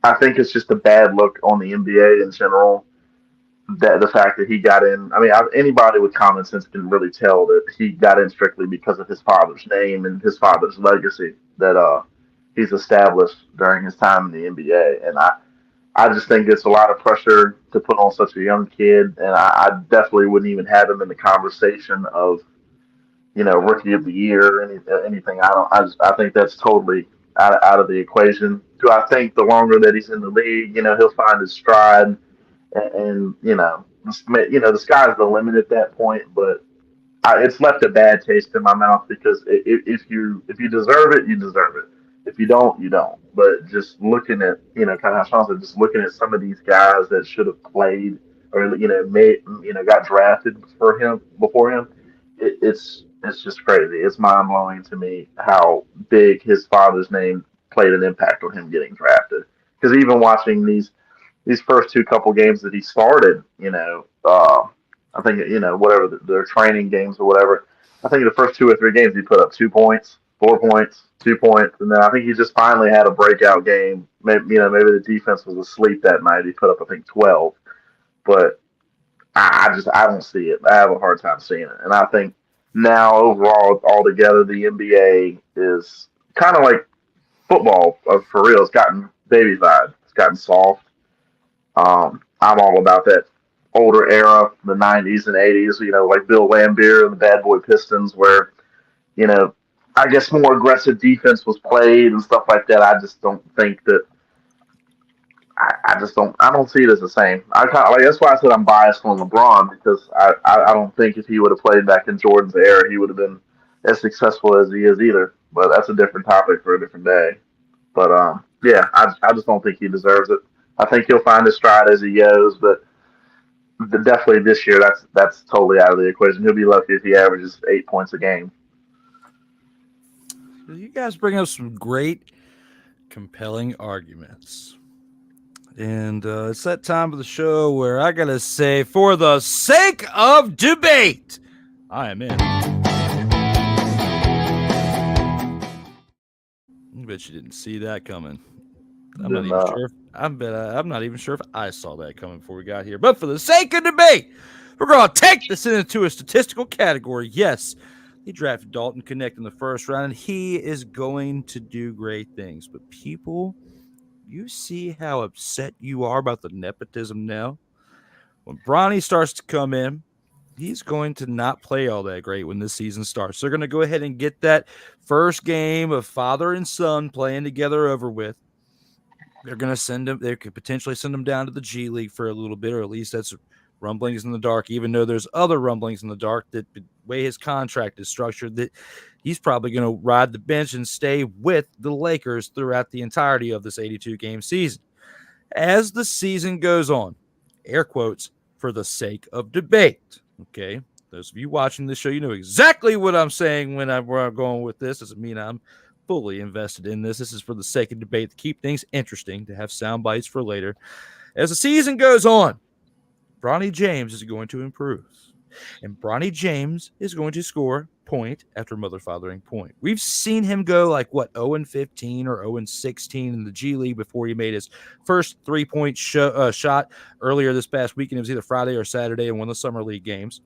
I think it's just a bad look on the NBA in general. That the fact that he got in, anybody with common sense can really tell that he got in strictly because of his father's name and his father's legacy that he's established during his time in the NBA. And I just think it's a lot of pressure to put on such a young kid, and I definitely wouldn't even have him in the conversation of, rookie of the year or anything. I think that's totally out of the equation. Do I think the longer that he's in the league, he'll find his stride, and the sky's the limit at that point. But it's left a bad taste in my mouth because if you deserve it, you deserve it. If you don't, you don't. But just looking at, kind of how Shawn said, just looking at some of these guys that should have played or got drafted before him, it's just crazy. It's mind blowing to me how big his father's name played an impact on him getting drafted. Because even watching these first two couple games that he started, I think, whatever their training games or whatever, I think the first 2 or 3 games he put up 2 points, 4 points, 2 points, and then I think he just finally had a breakout game. Maybe the defense was asleep that night. He put up, I think, 12. But I don't see it. I have a hard time seeing it. And I think now overall, altogether, the NBA is kind of like football for real. It's gotten babyfied. It's gotten soft. I'm all about that older era, the 90s and 80s, like Bill Laimbeer and the Bad Boy Pistons, where, I guess more aggressive defense was played and stuff like that. I just don't think that. I don't see it as the same. That's why I said I'm biased on LeBron, because I don't think if he would have played back in Jordan's era, he would have been as successful as he is either. But that's a different topic for a different day. But I just don't think he deserves it. I think he'll find his stride as he goes, but definitely this year, that's totally out of the equation. He'll be lucky if he averages 8 points a game. You guys bring up some great, compelling arguments. And it's that time of the show where I got to say, for the sake of debate, I am in. I bet you didn't see that coming. I'm not even sure if I saw that coming before we got here. But for the sake of debate, we're going to take this into a statistical category. Yes, he drafted Dalton Connect in the first round, and he is going to do great things. But people, you see how upset you are about the nepotism now? When Bronny starts to come in, he's going to not play all that great when this season starts. They're going to go ahead and get that first game of father and son playing together over with. They're going to send him. They could potentially send him down to the G League for a little bit, or at least that's rumblings in the dark, even though there's other rumblings in the dark that the way his contract is structured, that he's probably going to ride the bench and stay with the Lakers throughout the entirety of this 82-game season. As the season goes on, air quotes, for the sake of debate, okay? Those of you watching this show, you know exactly what I'm saying where I'm going with this. Doesn't mean I'm fully invested in this. This is for the sake of debate, to keep things interesting, to have sound bites for later. As the season goes on, Bronny James is going to improve. And Bronny James is going to score point after mother-fathering point. We've seen him go 0-15 or 0-16 in the G League before he made his first three-point shot earlier this past weekend. It was either Friday or Saturday in one of the Summer League games.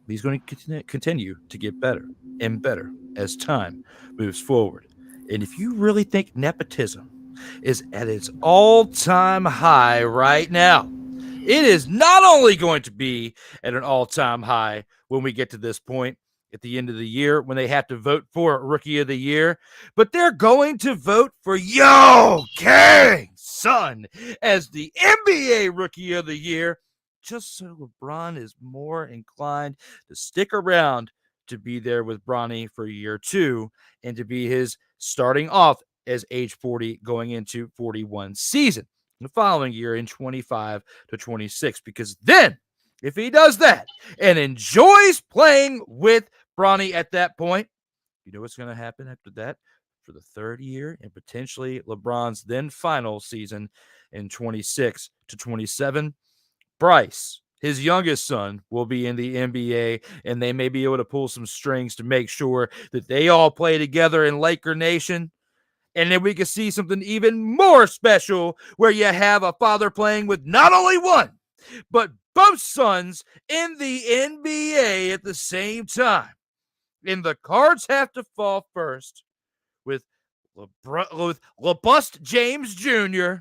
He's going to continue to get better and better as time moves forward. And if you really think nepotism is at its all-time high right now, it is not only going to be at an all-time high when we get to this point at the end of the year when they have to vote for Rookie of the Year, but they're going to vote for Yo Kang Son as the NBA Rookie of the Year, just so LeBron is more inclined to stick around to be there with Bronny for year 2 and to be his starting off as age 40 going into 41 season the following year in 25 to 26. Because then, if he does that and enjoys playing with Bronny at that point, you know what's going to happen after that? For the third year and potentially LeBron's then final season in 26 to 27, Bryce, his youngest son, will be in the NBA, and they may be able to pull some strings to make sure that they all play together in Laker Nation. And then we can see something even more special where you have a father playing with not only one, but both sons in the NBA at the same time. And the cards have to fall first with LeBust James Jr.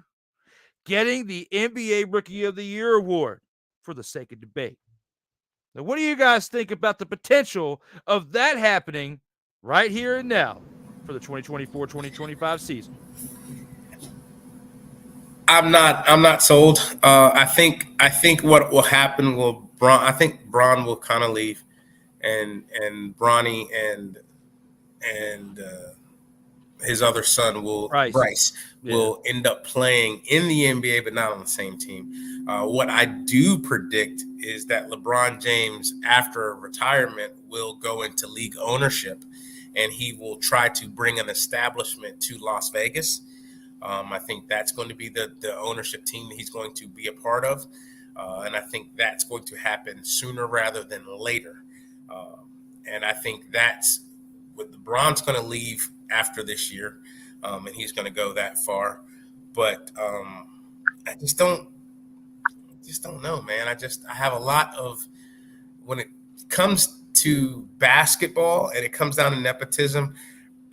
getting the NBA Rookie of the Year award for the sake of debate. Now, what do you guys think about the potential of that happening right here and now for the 2024-2025 season? I'm not sold. I think what will happen will Bron will kind of leave, and Bronny and his other son Bryce will end up playing in the NBA, but not on the same team. What I do predict is that LeBron James, after retirement, will go into league ownership, and he will try to bring an establishment to Las Vegas. I think that's going to be the ownership team that he's going to be a part of. And I think that's going to happen sooner rather than later. And I think that's what LeBron's going to leave after this year. And he's going to go that far. But I just don't know, man. I have a lot of, when it comes to basketball and it comes down to nepotism,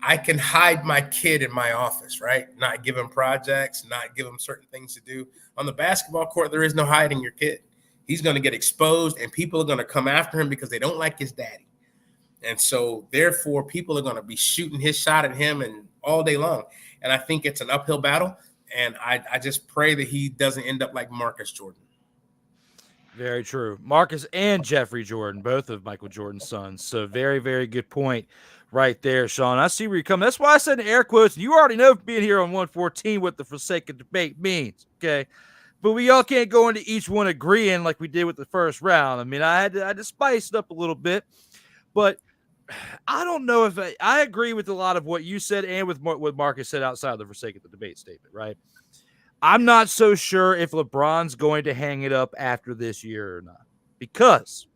I can hide my kid in my office, right? Not give him projects, not give him certain things to do. On the basketball court, there is no hiding your kid. He's going to get exposed, and people are going to come after him because they don't like his daddy. And so, therefore, people are going to be shooting his shot at him and all day long. And I think it's an uphill battle, and I just pray that he doesn't end up like Marcus Jordan. Very true. Marcus and Jeffrey Jordan, both of Michael Jordan's sons. So very, very good point right there, Shawn. I see where you're coming. That's why I said in air quotes, you already know being here on 114 what the forsaken debate means, okay? But we all can't go into each one agreeing like we did with the first round. I mean, I had to spice it up a little bit. But I don't know if I agree with a lot of what you said and with what Marcus said outside of the forsaken debate statement, right? I'm not so sure if LeBron's going to hang it up after this year or not, because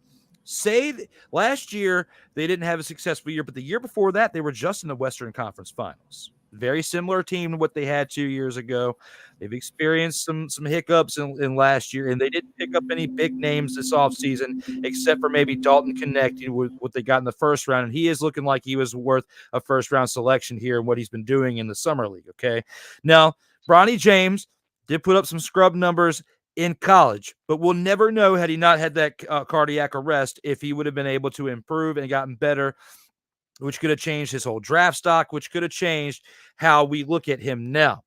last year they didn't have a successful year, but the year before that they were just in the Western Conference Finals. Very similar team to what they had 2 years ago. They've experienced some hiccups in last year, and they didn't pick up any big names this offseason except for maybe Dalton connecting with what they got in the first round, and he is looking like he was worth a first-round selection here and what he's been doing in the Summer League, okay? Now, Bronny James did put up some scrub numbers in college, but we'll never know had he not had that cardiac arrest if he would have been able to improve and gotten better, which could have changed his whole draft stock, which could have changed how we look at him now.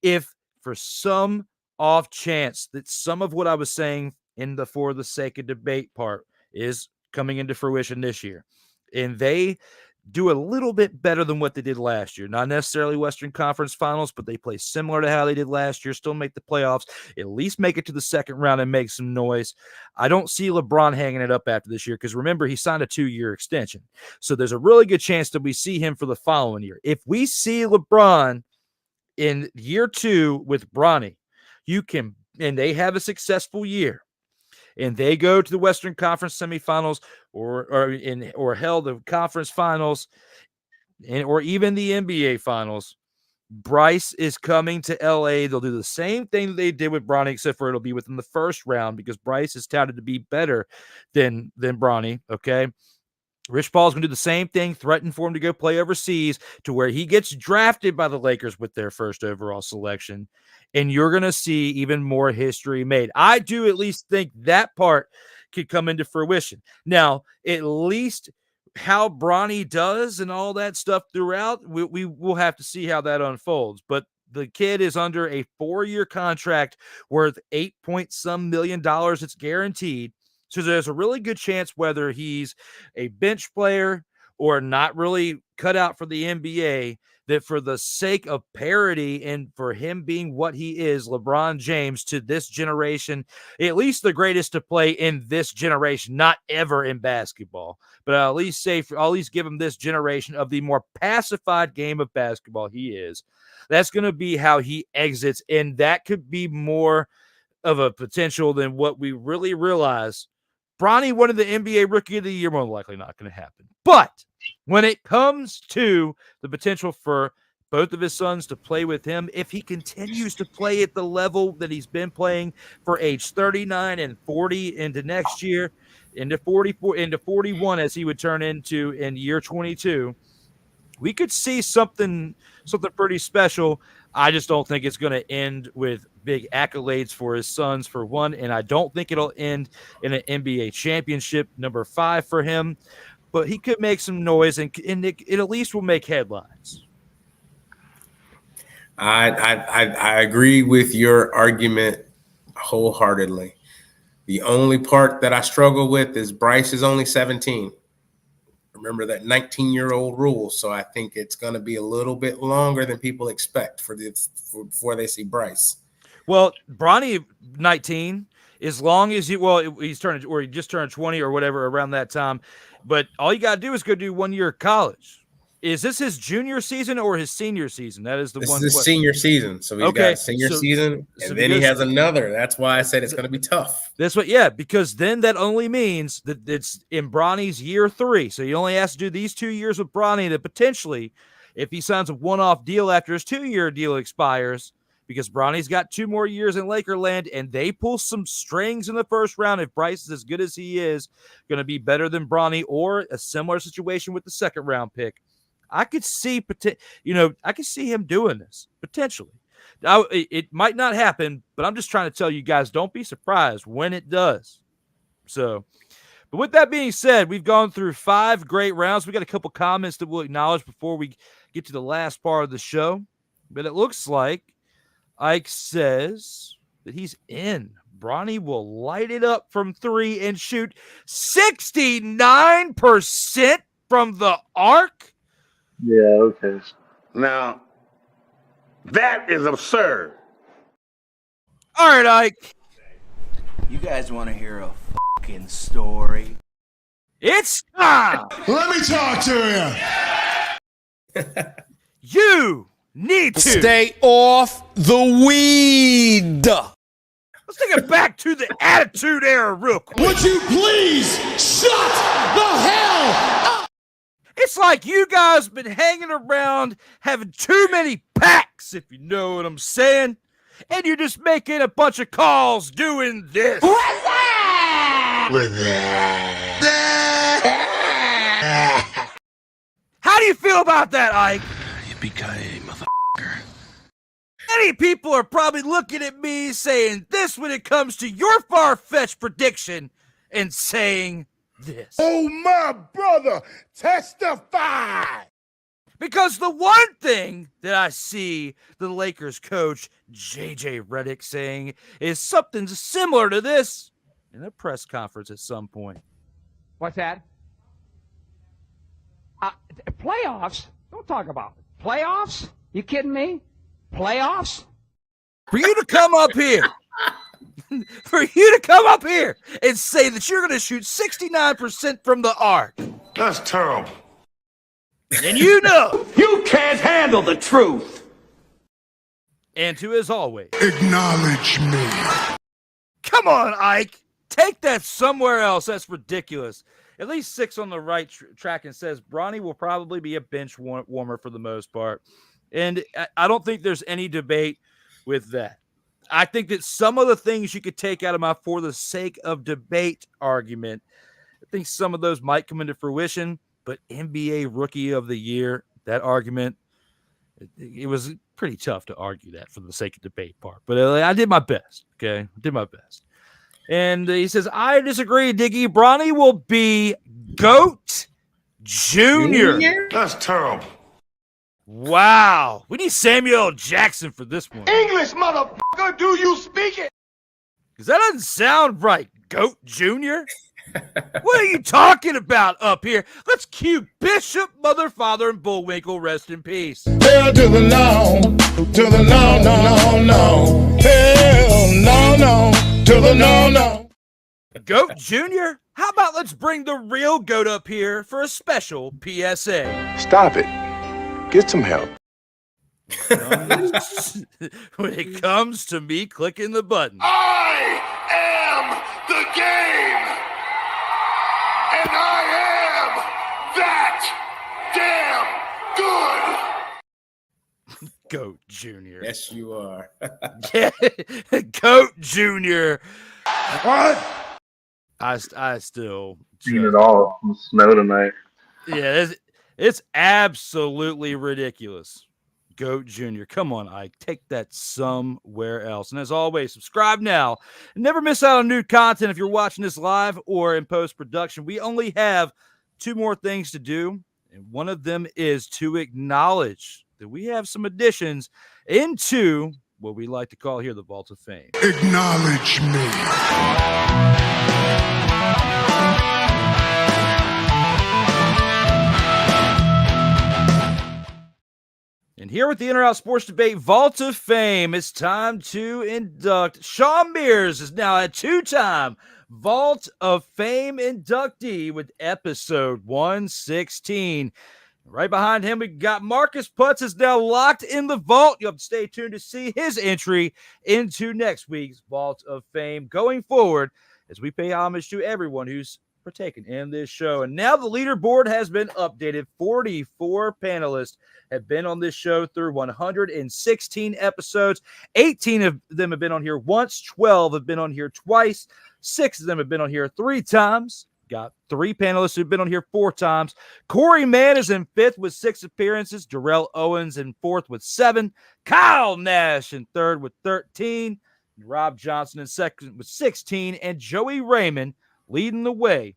If for some off chance that some of what I was saying in the for the sake of debate part is coming into fruition this year, and they do a little bit better than what they did last year. Not necessarily Western Conference Finals, but they play similar to how they did last year, still make the playoffs, at least make it to the second round and make some noise. I don't see LeBron hanging it up after this year because, remember, he signed a 2-year extension. So there's a really good chance that we see him for the following year. If we see LeBron in year 2 with Bronny, and they have a successful year, and they go to the Western Conference semifinals or held the conference finals or even the NBA finals, Bryce is coming to LA. They'll do the same thing that they did with Bronny, except for it'll be within the first round because Bryce is touted to be better than Bronny, okay? Rich Paul's going to do the same thing, threaten for him to go play overseas to where he gets drafted by the Lakers with their first overall selection. And you're going to see even more history made. I do at least think that part could come into fruition. Now, at least how Bronny does and all that stuff throughout, we will have to see how that unfolds. But the kid is under a 4-year contract worth $8 million. It's guaranteed. So there's a really good chance whether he's a bench player or not really cut out for the NBA, that for the sake of parity and for him being what he is, LeBron James, to this generation, at least the greatest to play in this generation, not ever in basketball, but I'll at least give him this generation of the more pacified game of basketball he is. That's going to be how he exits, and that could be more of a potential than what we really realize. Bronny winning the NBA Rookie of the Year, more likely not going to happen. But when it comes to the potential for both of his sons to play with him if he continues to play at the level that he's been playing for age 39 and 40 into next year, into 44, into 41 as he would turn into in year 22. We could see something pretty special. I just don't think it's going to end with big accolades for his sons, for one, and I don't think it'll end in an NBA championship, number 5 for him. But he could make some noise, and it at least will make headlines. I agree with your argument wholeheartedly. The only part that I struggle with is Bryce is only 17. Remember that 19-year-old rule, so I think it's going to be a little bit longer than people expect before they see Bryce. Well, Bronny 19, as long as he just turned 20 or whatever around that time. But all you got to do is go do 1 year of college. Is this his junior season or his senior season? That is the this one. This is his senior season. So he's got a senior season, and then he has another. That's why I said it's going to be tough. That's what, yeah, because then that only means that it's in Bronny's year 3. So he only has to do these 2 years with Bronny that potentially, if he signs a one-off deal after his 2-year deal expires, because Bronny's got 2 more years in Lakerland, and they pull some strings in the first round. If Bryce is as good as he is, going to be better than Bronny, or a similar situation with the second round pick. I could see, I could see him doing this potentially. Now, it might not happen, but I'm just trying to tell you guys, don't be surprised when it does. So, but with that being said, we've gone through 5 great rounds. We got a couple comments that we'll acknowledge before we get to the last part of the show. But it looks like Ike says that he's in. Bronny will light it up from 3 and shoot 69% from the arc. Yeah, okay. Now, that is absurd. All right, Ike. You guys want to hear a fucking story? It's time. Let me talk to you. You need to stay off the weed. Let's take it back to the Attitude Era real quick. Would you please shut the hell up? It's like you guys been hanging around having too many packs, if you know what I'm saying, and you're just making a bunch of calls doing this. What's that? With that. How do you feel about that, Ike? Yippee-ki-yay, motherfucker. Many people are probably looking at me saying this when it comes to your far-fetched prediction and saying this. Oh, my brother, testify. Because the one thing that I see the Lakers coach, J.J. Redick, saying is something similar to this in a press conference at some point. What's that? Playoffs? Don't talk about it. Playoffs? You kidding me? Playoffs? For you to come up here. For you to come up here and say that you're going to shoot 69% from the arc. That's terrible. And you know. You can't handle the truth. And to as always. Acknowledge me. Come on, Ike. Take that somewhere else. That's ridiculous. At least 6 on the right track and says Bronny will probably be a bench warmer for the most part. And I don't think there's any debate with that. I think that some of the things you could take out of my for the sake of debate argument, I think some of those might come into fruition, but NBA Rookie of the Year, that argument, it was pretty tough to argue that for the sake of debate part. But I did my best, okay? I did my best. And he says, I disagree, Diggy. Bronny will be GOAT Junior. That's terrible. Wow. We need Samuel L. Jackson for this one. English, motherfucker, do you speak it? Because that doesn't sound right, GOAT Junior. What are you talking about up here? Let's cue Bishop, Mother, Father, and Bullwinkle. Rest in peace. Hell to the no, to the no, no, no, no. Hell no, no, to the no, no. GOAT Junior? How about let's bring the real GOAT up here for a special PSA? Stop it. Get some help. When it comes to me clicking the button. I am the game. And I am that Goat Junior. Yes, you are. Yeah, Goat Junior. What? I still Seen it all. Snow tonight. Yeah, it's absolutely ridiculous. Goat Junior. Come on, Ike. Take that somewhere else. And as always, subscribe now and never miss out on new content if you're watching this live or in post-production. We only have 2 more things to do, and one of them is to acknowledge that we have some additions into what we like to call here the Vault of Fame. Acknowledge me. And here with the In or Out Sports Debate Vault of Fame, it's time to induct Shawn Mears is now a 2-time Vault of Fame inductee with episode 116. Right behind him, we got Marcus Putze is now locked in the vault. You'll have to stay tuned to see his entry into next week's Vault of Fame going forward as we pay homage to everyone who's partaken in this show. And now the leaderboard has been updated. 44 panelists have been on this show through 116 episodes. 18 of them have been on here once. 12 have been on here twice. 6 of them have been on here 3 times. Got 3 panelists who've been on here 4 times. Corey Mann is in 5th with 6 appearances. Darrell Owens in 4th with 7. Kyle Nash in 3rd with 13. Rob Johnson in 2nd with 16. And Joey Raymond leading the way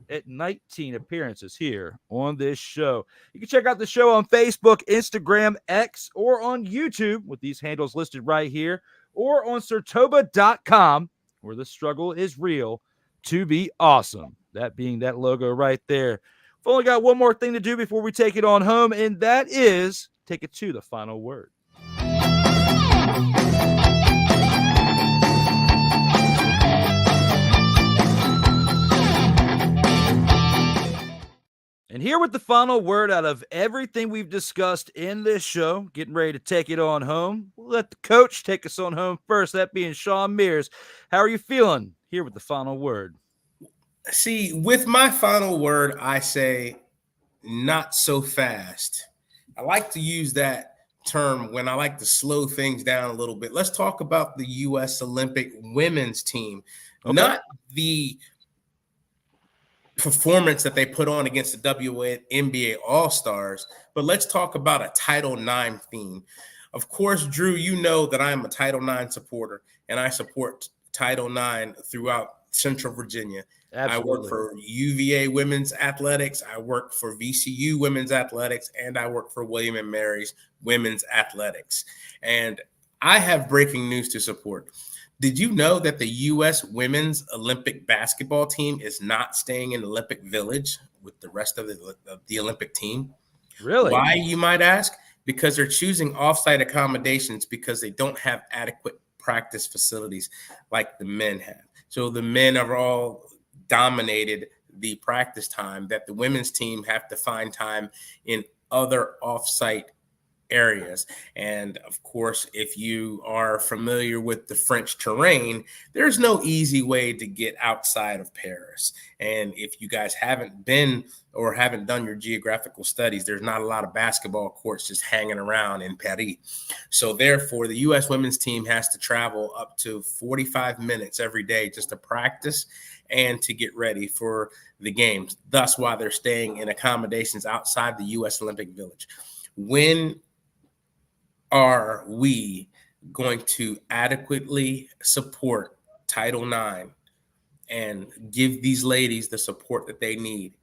at 19 appearances here on this show. You can check out the show on Facebook, Instagram, X, or on YouTube with these handles listed right here, or on SIRTOBA.com, where the struggle is real to be awesome. That being that logo right there. We've only got one more thing to do before we take it on home, and that is take it to the final word. And here with the final word out of everything we've discussed in this show, getting ready to take it on home, we'll let the coach take us on home first, that being Shawn Mears. How are you feeling here with the final word? See, with my final word, I say not so fast. I like to use that term when I like to slow things down a little bit. Let's talk about the U.S. Olympic women's team, not the performance that they put on against the WNBA All-Stars, but let's talk about a Title IX theme. Of course, Drew, you know that I am a Title IX supporter, and I support Title IX throughout Central Virginia. Absolutely. I work for UVA Women's Athletics, I work for VCU Women's Athletics, and I work for William and Mary's Women's Athletics. And I have breaking news to support. Did you know that the U.S. Women's Olympic basketball team is not staying in Olympic Village with the rest of the Olympic team? Really? Why, you might ask? Because they're choosing off-site accommodations because they don't have adequate practice facilities like the men have. So the men are all dominated the practice time that the women's team have to find time in other off-site areas. And of course, if you are familiar with the French terrain, there's no easy way to get outside of Paris. And if you guys haven't been or haven't done your geographical studies, there's not a lot of basketball courts just hanging around in Paris. So therefore, the U.S. women's team has to travel up to 45 minutes every day just to practice and to get ready for the games. Thus why they're staying in accommodations outside the U.S. Olympic Village. When are we going to adequately support Title IX and give these ladies the support that they need?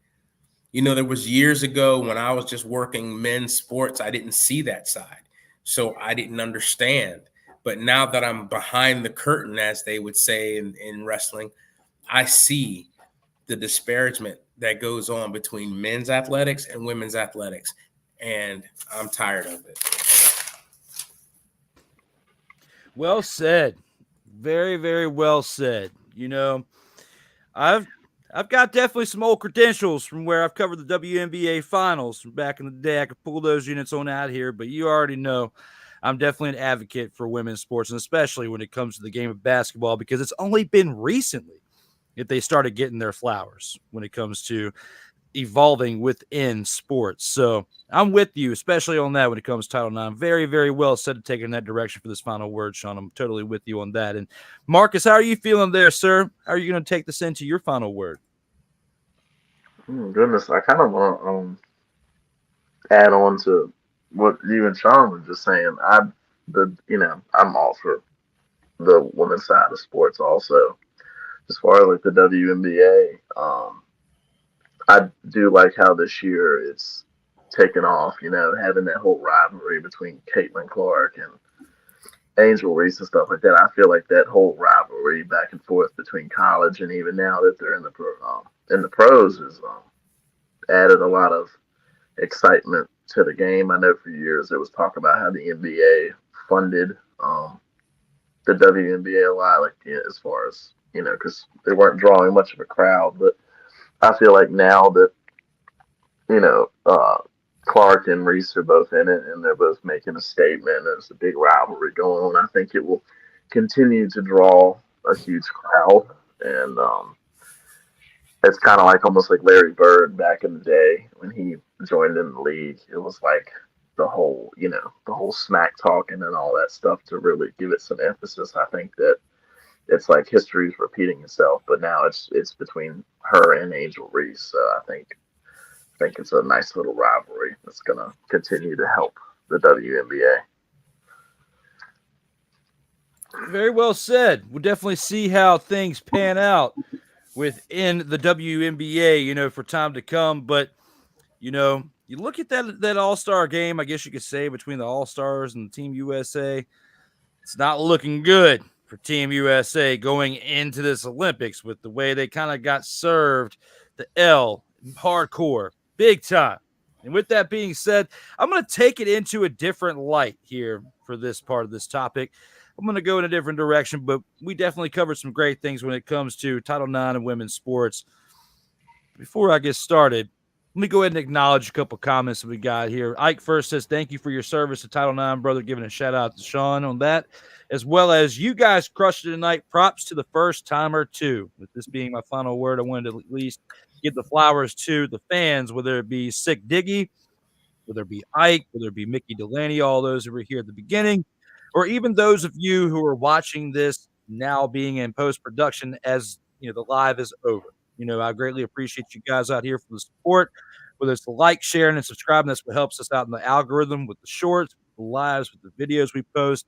You know, there was years ago when I was just working men's sports, I didn't see that side. So I didn't understand. But now that I'm behind the curtain, as they would say in wrestling, I see the disparagement that goes on between men's athletics and women's athletics. And I'm tired of it. Well said. Very, very well said. You know, I've got definitely some old credentials from where I've covered the WNBA finals from back in the day. I could pull those units on out here, but you already know I'm definitely an advocate for women's sports, and especially when it comes to the game of basketball, because it's only been recently that they started getting their flowers when it comes to evolving within sports. So I'm with you, especially on that when it comes to Title IX. Very, very well said to take in that direction for this final word, Shawn. I'm totally with you on that. And Marcus, how are you feeling there, sir? How are you going to take this into your final word? Goodness, I kind of want to add on to what you and Shawn were just saying. I'm all for the women's side of sports also. As far as like the WNBA, I do like how this year it's taken off, having that whole rivalry between Caitlin Clark and Angel Reese and stuff like that. I feel like that whole rivalry back and forth between college and even now that they're in the pros is added a lot of excitement to the game. I know for years there was talk about how the NBA funded the WNBA a lot, like as far as because they weren't drawing much of a crowd. But I feel like now that Clark and Reese are both in it and they're both making a statement, there's a big rivalry going on. I think it will continue to draw a huge crowd, and it's kind of like almost like Larry Bird back in the day when he joined in the league. It was like the whole smack talking and all that stuff to really give it some emphasis. I think that it's like history's repeating itself, but now it's between her and Angel Reese. So I think it's a nice little rivalry that's going to continue to help the WNBA. Very well said. We'll definitely see how things pan out within the WNBA, for time to come. But, you look at that All-Star game, I guess you could say, between the All-Stars and Team USA. It's not looking good for Team USA going into this Olympics with the way they kind of got served the L hardcore, big time. And with that being said, I'm going to take it into a different light here for this part of this topic. I'm going to go in a different direction, but we definitely covered some great things when it comes to Title IX and women's sports. Before I get started, let me go ahead and acknowledge a couple comments that we got here. Ike first says, thank you for your service to Title IX, brother, giving a shout out to Shawn on that, as well as you guys crushed it tonight. Props to the first timer, too. With this being my final word, I wanted to at least give the flowers to the fans, whether it be Sick Diggy, whether it be Ike, whether it be Mickey Delaney, all those who were here at the beginning, or even those of you who are watching this now being in post-production as, the live is over. I greatly appreciate you guys out here for the support, whether it's the like, sharing, and subscribing. That's what helps us out in the algorithm with the shorts, with the lives, with the videos we post,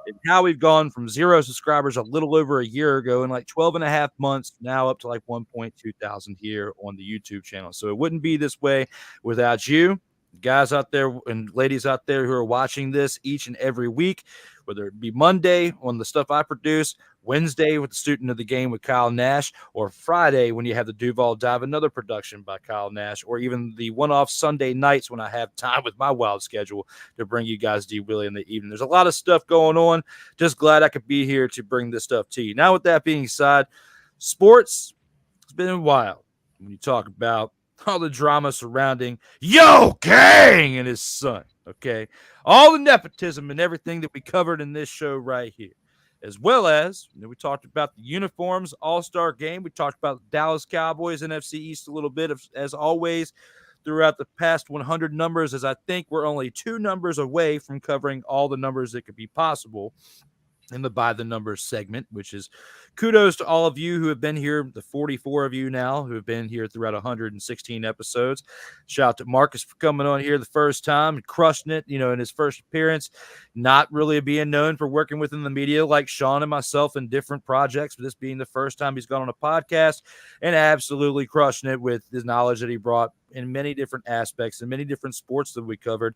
and how we've gone from 0 subscribers a little over a year ago in like 12 and a half months, now up to like 1.2 thousand here on the YouTube channel. So it wouldn't be this way without you. Guys out there and ladies out there who are watching this each and every week, whether it be Monday on the stuff I produce, Wednesday with the Student of the Game with Kyle Nash, or Friday when you have the Duval Dive, another production by Kyle Nash, or even the one-off Sunday nights when I have time with my wild schedule to bring you guys D. Willie in the evening. There's a lot of stuff going on. Just glad I could be here to bring this stuff to you. Now, with that being said, sports has been wild when you talk about all the drama surrounding Yo Gang and his son, okay? All the nepotism and everything that we covered in this show right here, as well as, we talked about the uniforms, All-Star game. We talked about Dallas Cowboys, NFC East a little bit, as always, throughout the past 100 numbers, as I think we're only 2 numbers away from covering all the numbers that could be possible in the By the Numbers segment, which is kudos to all of you who have been here, the 44 of you now who have been here throughout 116 episodes. Shout out to Marcus for coming on here the first time and crushing it, in his first appearance, not really being known for working within the media like Shawn and myself in different projects, but this being the first time he's gone on a podcast and absolutely crushing it with his knowledge that he brought in many different aspects and many different sports that we covered.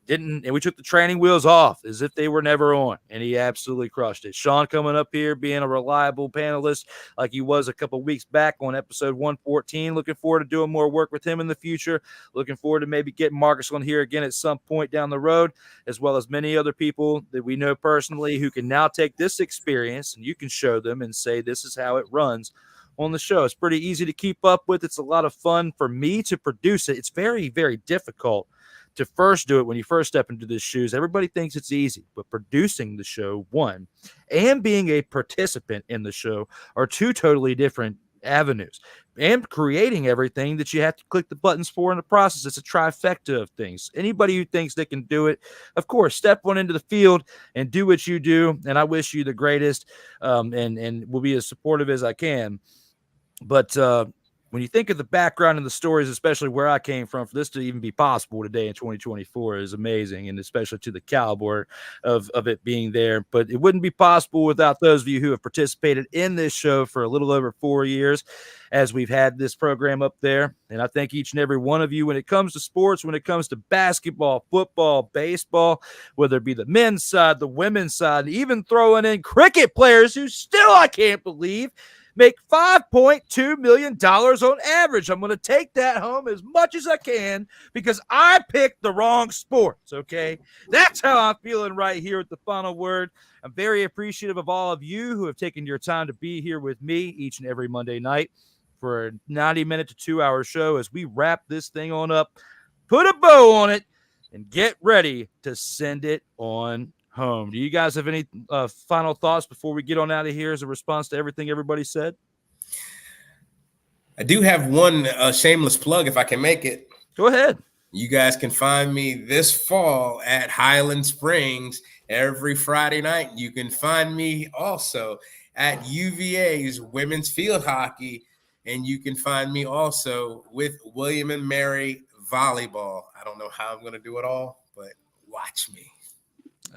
And we took the training wheels off as if they were never on, and he absolutely crushed it. Shawn coming up here, being a reliable panelist like he was a couple weeks back on episode 114. Looking forward to doing more work with him in the future. Looking forward to maybe getting Marcus on here again at some point down the road, as well as many other people that we know personally who can now take this experience and you can show them and say, this is how it runs on the show. It's pretty easy to keep up with. It's a lot of fun for me to produce it. It's very, very difficult to first do it when you first step into the shoes. Everybody thinks it's easy, but producing the show, one, and being a participant in the show are 2 totally different avenues and creating everything that you have to click the buttons for in the process. It's a trifecta of things. Anybody who thinks they can do it, of course, step on into the field and do what you do. And I wish you the greatest, and will be as supportive as I can. But when you think of the background and the stories, especially where I came from, for this to even be possible today in 2024 is amazing, and especially to the caliber of it being there. But it wouldn't be possible without those of you who have participated in this show for a little over 4 years as we've had this program up there. And I thank each and every one of you when it comes to sports, when it comes to basketball, football, baseball, whether it be the men's side, the women's side, even throwing in cricket players who still, I can't believe, make $5.2 million on average. I'm going to take that home as much as I can because I picked the wrong sports, okay? That's how I'm feeling right here at the final word. I'm very appreciative of all of you who have taken your time to be here with me each and every Monday night for a 90-minute to 2-hour show as we wrap this thing on up, put a bow on it, and get ready to send it on home. Do you guys have any final thoughts before we get on out of here as a response to everything everybody said? I do have one shameless plug if I can make it. Go ahead. You guys can find me this fall at Highland Springs every Friday night. You can find me also at UVA's women's field hockey, and you can find me also with William and Mary volleyball. I don't know how I'm going to do it all, but watch me.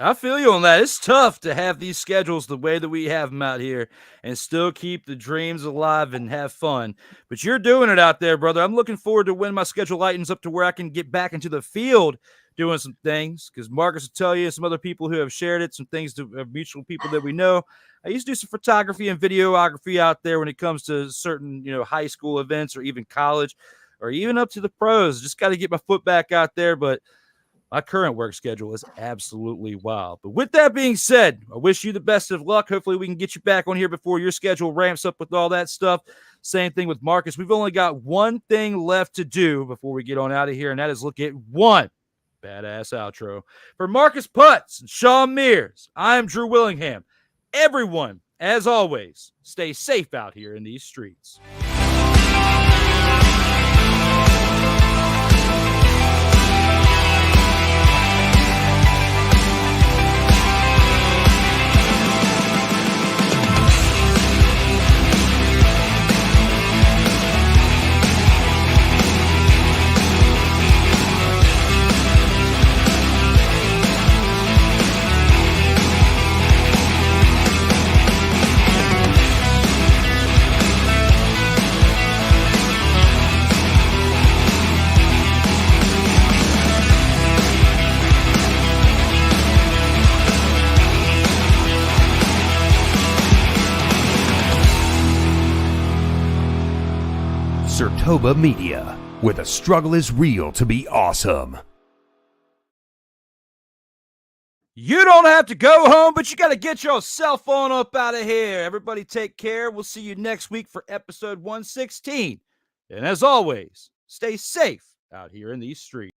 I feel you on that. It's tough to have these schedules the way that we have them out here and still keep the dreams alive and have fun. But you're doing it out there, brother. I'm looking forward to when my schedule lightens up to where I can get back into the field doing some things, because Marcus will tell you, some other people who have shared it, some things to mutual people that we know. I used to do some photography and videography out there when it comes to certain, high school events or even college or even up to the pros. Just got to get my foot back out there, but my current work schedule is absolutely wild. But with that being said, I wish you the best of luck. Hopefully we can get you back on here before your schedule ramps up with all that stuff. Same thing with Marcus. We've only got one thing left to do before we get on out of here, and that is look at one badass outro. For Marcus Putze and Shawn Mears, I am Drew Willingham. Everyone, as always, stay safe out here in these streets. SIRTOBA Media, where the struggle is real to be awesome. You don't have to go home, but you got to get your cell phone up out of here. Everybody take care. We'll see you next week for episode 116. And as always, stay safe out here in these streets.